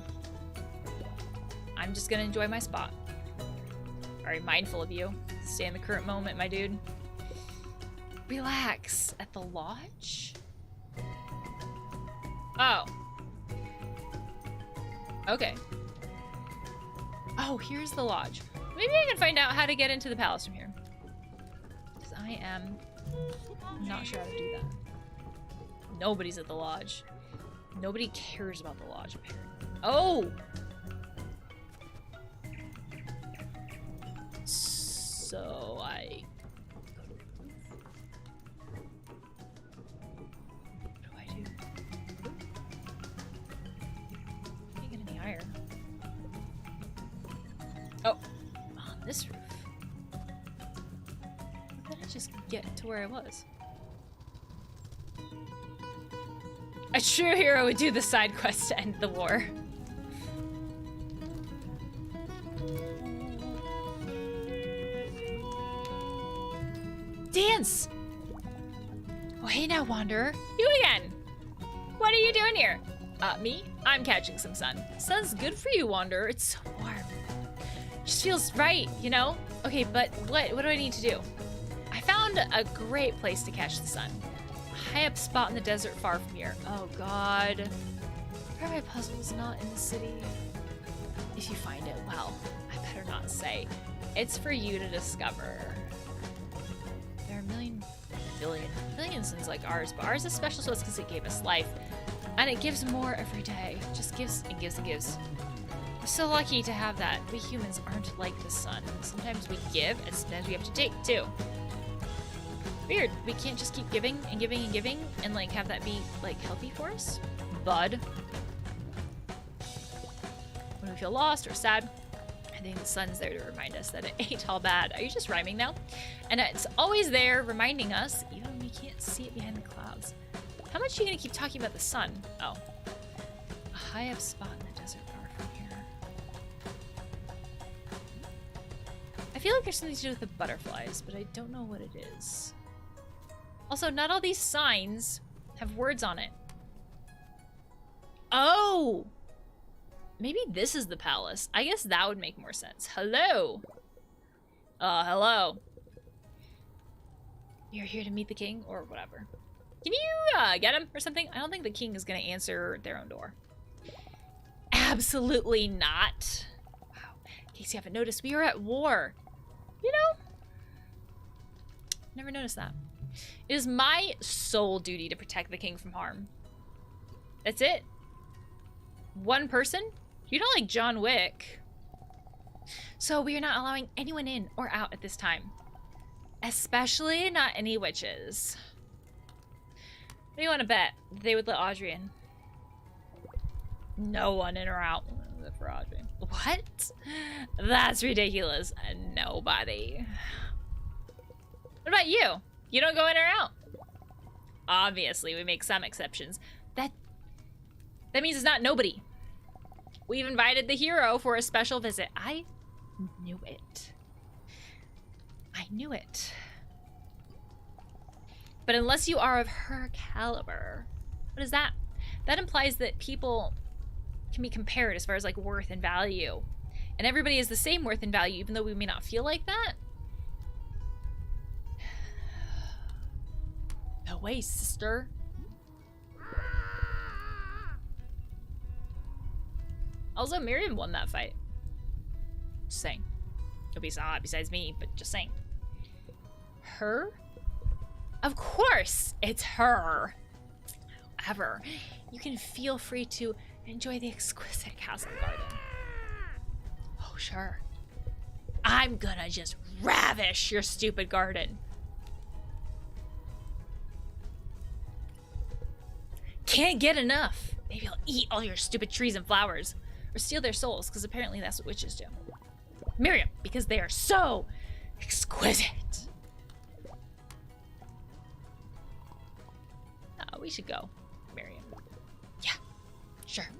S1: I'm just gonna enjoy my spot. Very mindful of you. Stay in the current moment, my dude. Relax. At the lodge? Oh. Okay. Oh, here's the lodge. Maybe I can find out how to get into the palace from here. Because I am not sure how to do that. Nobody's at the lodge. Nobody cares about the lodge, apparently. Oh! So I... What do I do? Can't get any higher. Oh, on this roof. How did I just get to where I was? A true hero would do the side quest to end the war. Dance! Oh, hey now, Wanderer. You again! What are you doing here? Me? I'm catching some sun. Sun's good for you, Wanderer. It's so warm. Just feels right, you know? Okay, but what do I need to do? I found a great place to catch the sun. A high up spot in the desert far from here. Oh god. Are my puzzles not in the city? If you find it, well, I better not say. It's for you to discover. There are billion suns like ours, but ours is special to us because it gave us life. And it gives more every day. It just gives and gives and gives. We're so lucky to have that. We humans aren't like the sun. Sometimes we give, and sometimes we have to take, too. Weird. We can't just keep giving and giving and giving and, like, have that be, like, healthy for us. Bud. When we feel lost or sad, I think the sun's there to remind us that it ain't all bad. Are you just rhyming now? And it's always there reminding us, even when we can't see it behind the clouds. How much are you gonna keep talking about the sun? Oh. A high up spot in the desert far from here. I feel like there's something to do with the butterflies, but I don't know what it is. Also, not all these signs have words on it. Oh! Maybe this is the palace. I guess that would make more sense. Hello! Hello. You're here to meet the king? Or whatever. Can you, get him or something? I don't think the king is gonna answer their own door. Absolutely not. Wow. In case you haven't noticed, we are at war. You know? Never noticed that. It is my sole duty to protect the king from harm. That's it. One person? You're not like John Wick. So we are not allowing anyone in or out at this time. Especially not any witches. What do you want to bet they would let Audrey in? No one in or out for Audrey. What? That's ridiculous. Nobody. What about you? You don't go in or out? Obviously, we make some exceptions. That means it's not nobody. We've invited the hero for a special visit. I knew it. I knew it. But unless you are of her caliber, what is that? That implies that people can be compared as far as like worth and value. And everybody is the same worth and value, even though we may not feel like that. No way, sister. Also, Miriam won that fight. Just saying. Nobody saw it besides me, but just saying. Her? Of course, it's her. However, you can feel free to enjoy the exquisite castle garden. Oh, sure. I'm gonna just ravish your stupid garden. Can't get enough. Maybe I'll eat all your stupid trees and flowers. Or steal their souls, because apparently that's what witches do. Miriam, because they are so exquisite. Oh, we should go, Miriam. Yeah, sure.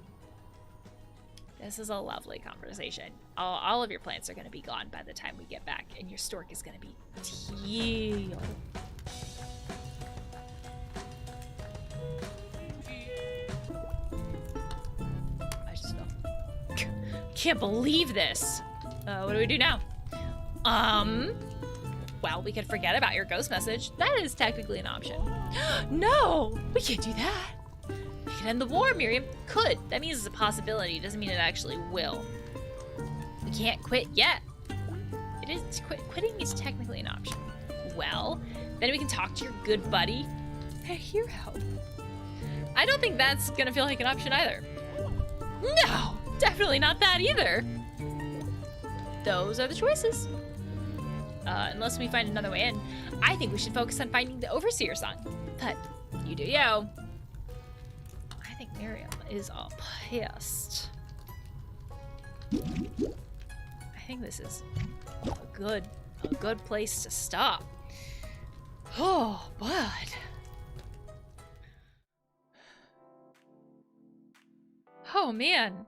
S1: This is a lovely conversation. All of your plants are going to be gone by the time we get back, and your stork is going to be teal. Can't believe this. What do we do now? Well, we could forget about your ghost message. That is technically an option. No, we can't do that. We can end the war, Miriam. Could. That means it's a possibility. Doesn't mean it actually will. We can't quit yet. It is quitting is technically an option. Well, then we can talk to your good buddy, a hero. I don't think that's gonna feel like an option either. No. Definitely not that either. Those are the choices. Unless we find another way in, I think we should focus on finding the Overseer song. But you do you. I think Miriam is all pissed. I think this is a good place to stop. Oh, bud. Oh man.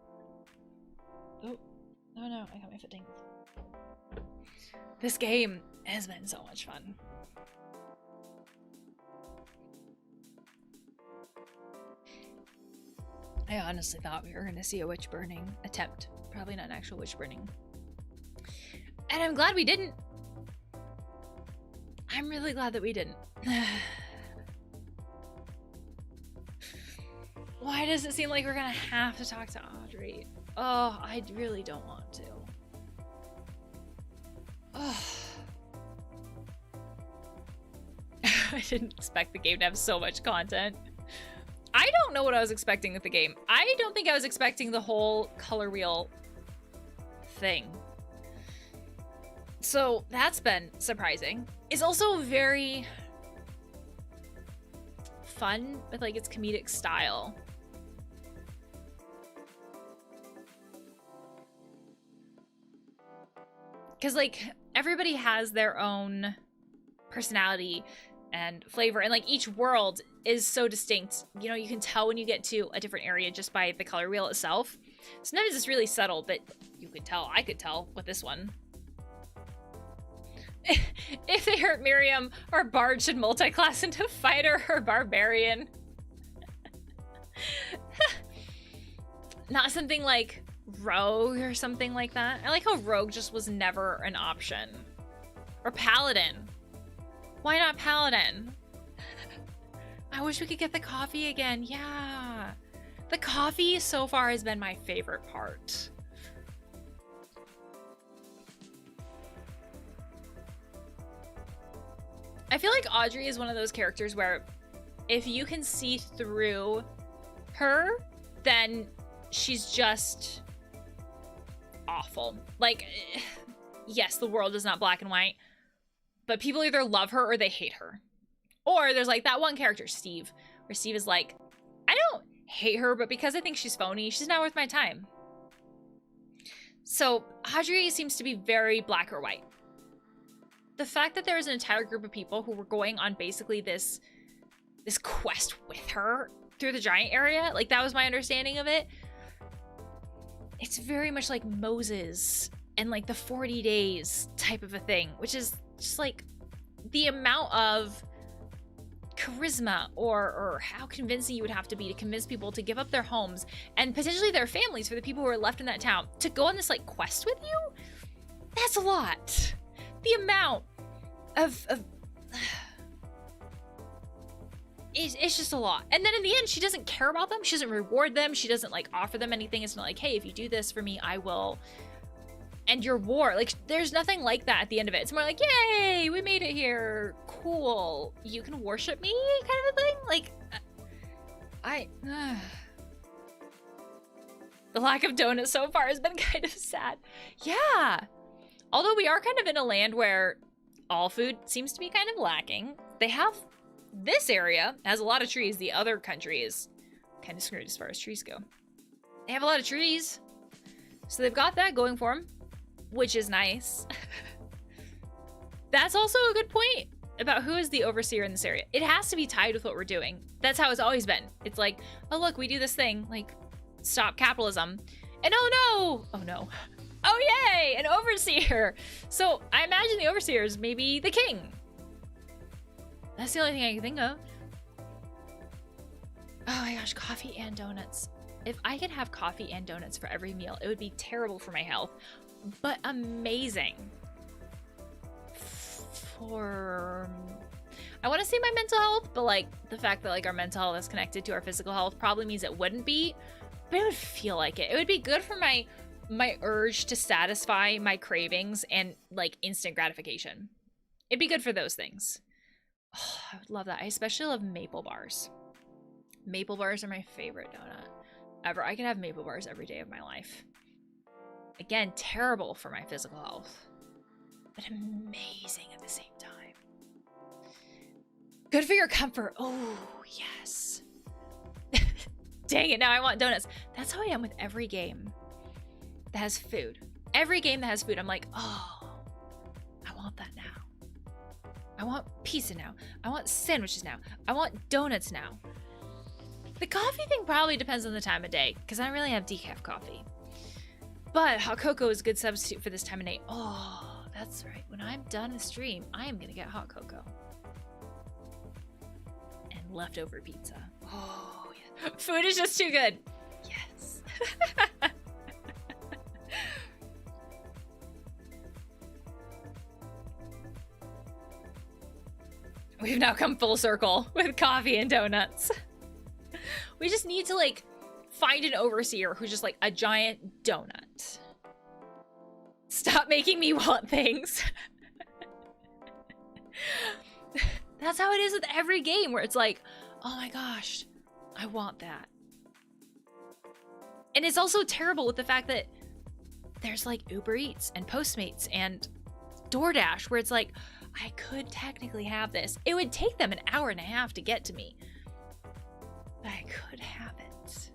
S1: Oh no, I got my foot tangled. This game has been so much fun. I honestly thought we were going to see a witch burning attempt. Probably not an actual witch burning. And I'm glad we didn't. I'm really glad that we didn't. Why does it seem like we're going to have to talk to Audrey? Oh, I really don't want to. Oh. I didn't expect the game to have so much content. I don't know what I was expecting with the game. I don't think I was expecting the whole color wheel thing. So that's been surprising. It's also very fun with like its comedic style. Because, like, everybody has their own personality and flavor. And, like, each world is so distinct. You know, you can tell when you get to a different area just by the color wheel itself. Sometimes it's really subtle, but you could tell. I could tell with this one. If they hurt Miriam, our bard should multi-class into fighter or barbarian. Not something like rogue or something like that. I like how rogue just was never an option. Or paladin. Why not paladin? I wish we could get the coffee again. Yeah. The coffee so far has been my favorite part. I feel like Audrey is one of those characters where if you can see through her, then she's just awful. Like, yes, the world is not black and white, but people either love her or they hate her. Or there's like that one character, Steve, where Steve is like, I don't hate her, but because I think she's phony, she's not worth my time. So Audrey seems to be very black or white. The fact that there was an entire group of people who were going on basically this quest with her through the giant area, like that was my understanding of it. It's very much like Moses and like the 40 days type of a thing, which is just like the amount of charisma or how convincing you would have to be to convince people to give up their homes and potentially their families for the people who are left in that town to go on this like quest with you. That's a lot. The amount of it's just a lot. And then in the end, she doesn't care about them. She doesn't reward them. She doesn't like offer them anything. It's not like, hey, if you do this for me, I will end your war. Like, there's nothing like that at the end of it. It's more like, yay, we made it here. Cool. You can worship me kind of a thing. Like, the lack of donuts so far has been kind of sad. Yeah. Although we are kind of in a land where all food seems to be kind of lacking. They have this area has a lot of trees. The other country is kind of screwed as far as trees go. They have a lot of trees. So they've got that going for them, which is nice. That's also a good point about who is the overseer in this area. It has to be tied with what we're doing. That's how it's always been. It's like, oh, look, we do this thing, like stop capitalism. And oh no, oh yay, an overseer. So I imagine the overseer is maybe the king. That's the only thing I can think of. Oh my gosh, coffee and donuts. If I could have coffee and donuts for every meal, it would be terrible for my health, but amazing for, I want to say my mental health, but like the fact that like our mental health is connected to our physical health probably means it wouldn't be, but it would feel like it. It would be good for my urge to satisfy my cravings and like instant gratification. It'd be good for those things. Oh, I would love that. I especially love maple bars. Maple bars are my favorite donut ever. I could have maple bars every day of my life. Again, terrible for my physical health, but amazing at the same time. Good for your comfort. Oh, yes. Dang it, now I want donuts. That's how I am with every game that has food. Every game that has food, I'm like, oh, I want that now. I want pizza now. I want sandwiches now. I want donuts now. The coffee thing probably depends on the time of day, because I don't really have decaf coffee. But hot cocoa is a good substitute for this time of day. Oh, that's right. When I'm done the stream, I am going to get hot cocoa. And leftover pizza. Oh, yeah. Food is just too good. Yes. We've now come full circle with coffee and donuts. We just need to like find an overseer who's just like a giant donut. Stop making me want things. That's how it is with every game where it's like, oh my gosh, I want that. And it's also terrible with the fact that there's like Uber Eats and Postmates and DoorDash where it's like, I could technically have this. It would take them an hour and a half to get to me, but I could have it.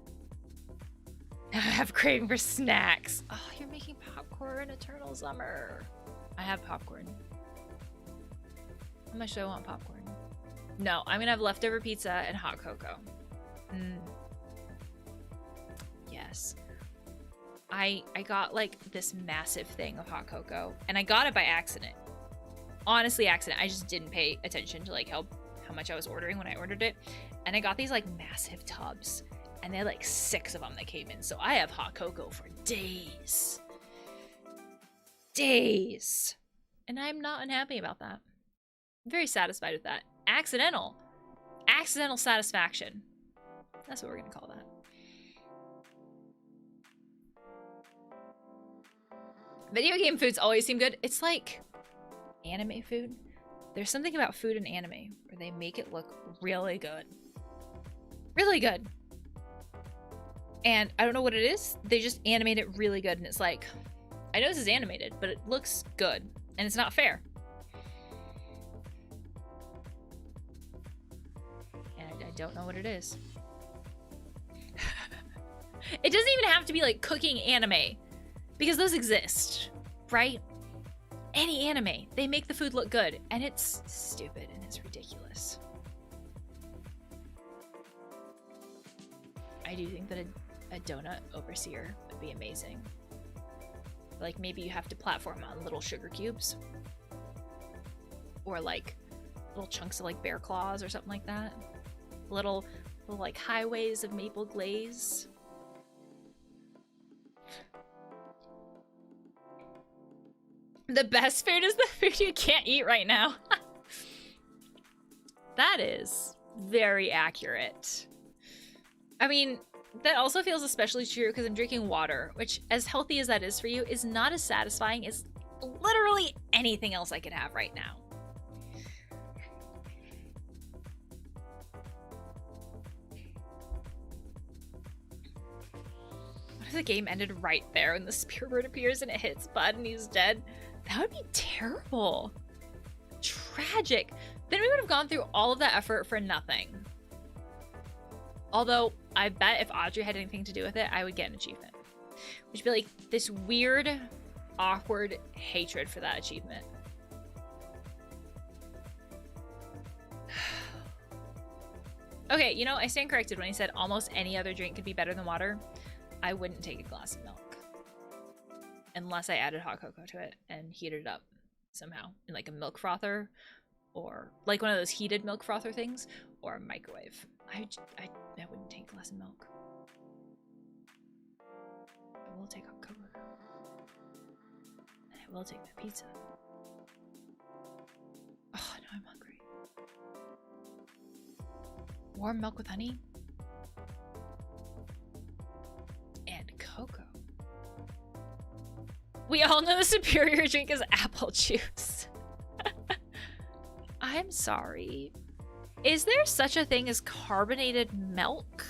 S1: Now I have craving for snacks. Oh, you're making popcorn, eternal summer. I have popcorn. How much do I want popcorn? No, I'm gonna have leftover pizza and hot cocoa. Yes. I got like this massive thing of hot cocoa and I got it by accident. Honestly, accident. I just didn't pay attention to like how much I was ordering when I ordered it. And I got these like massive tubs and they had like 6 of them that came in. So I have hot cocoa for days. Days. And I'm not unhappy about that. I'm very satisfied with that. Accidental satisfaction. That's what we're gonna call that. Video game foods always seem good. It's like anime food. There's something about food in anime where they make it look really good. Really good. And I don't know what it is. They just animate it really good. And it's like, I know this is animated, but it looks good. And it's not fair. And I don't know what it is. It doesn't even have to be like cooking anime, because those exist, right? Any anime, they make the food look good, and it's stupid and it's ridiculous. I do think that a donut overseer would be amazing. Like, maybe you have to platform on little sugar cubes, or like little chunks of like bear claws or something like that. Little like highways of maple glaze. The best food is the food you can't eat right now. That is very accurate. I mean, that also feels especially true because I'm drinking water, which, as healthy as that is for you, is not as satisfying as literally anything else I could have right now. What if the game ended right there and the spear bird appears and it hits Bud and he's dead? That would be terrible. Tragic. Then we would have gone through all of that effort for nothing. Although, I bet if Audrey had anything to do with it, I would get an achievement. Which would be like this weird, awkward hatred for that achievement. Okay, you know, I stand corrected when I said almost any other drink could be better than water. I wouldn't take a glass of milk. Unless I added hot cocoa to it and heated it up somehow in like a milk frother, or like one of those heated milk frother things, or a microwave. I wouldn't take a glass of milk. I will take hot cocoa. And I will take my pizza. Oh, now I'm hungry. Warm milk with honey. And cocoa. We all know the superior drink is apple juice. I'm sorry. Is there such a thing as carbonated milk?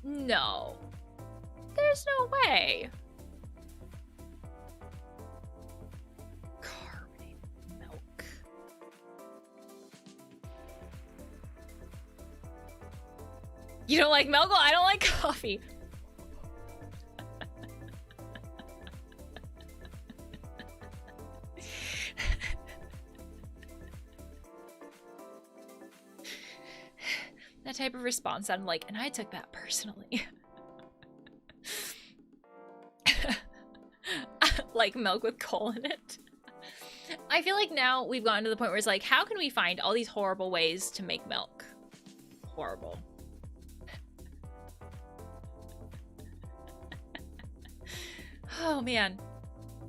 S1: No. There's no way. Carbonated milk. You don't like milk? Well, I don't like coffee. That type of response sounded like, and I took that personally. Like milk with coal in it. I feel like now we've gotten to the point where it's like, how can we find all these horrible ways to make milk? Horrible. Oh man.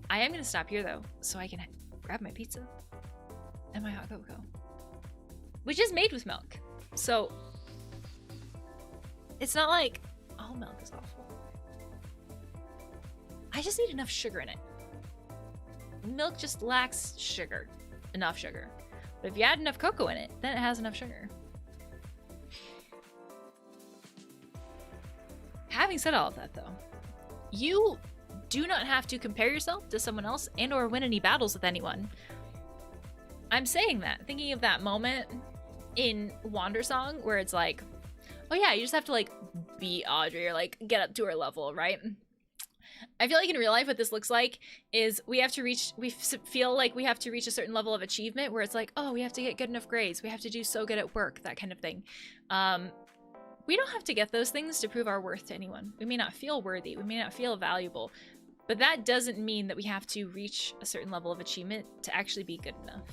S1: I am gonna stop here though, so I can grab my pizza and my hot cocoa, which is made with milk. So it's not like all milk is awful. I just need enough sugar in it. Milk just lacks sugar. Enough sugar. But if you add enough cocoa in it, then it has enough sugar. Having said all of that though, you do not have to compare yourself to someone else and or win any battles with anyone. I'm saying that, thinking of that moment in Wandersong where it's like, oh yeah, you just have to like beat Audrey or like get up to her level, right? I feel like in real life what this looks like is we feel like we have to reach a certain level of achievement where it's like, oh, we have to get good enough grades, we have to do so good at work, that kind of thing. We don't have to get those things to prove our worth to anyone. We may not feel worthy, we may not feel valuable, but that doesn't mean that we have to reach a certain level of achievement to actually be good enough.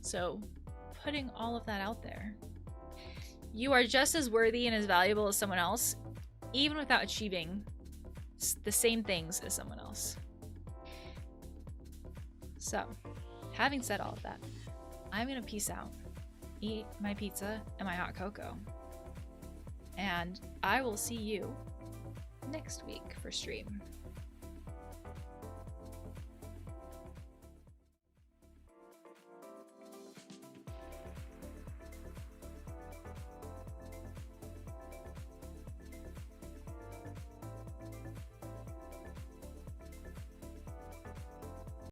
S1: So putting all of that out there, you are just as worthy and as valuable as someone else, even without achieving the same things as someone else. So, having said all of that, I'm gonna peace out, eat my pizza and my hot cocoa, and I will see you next week for stream.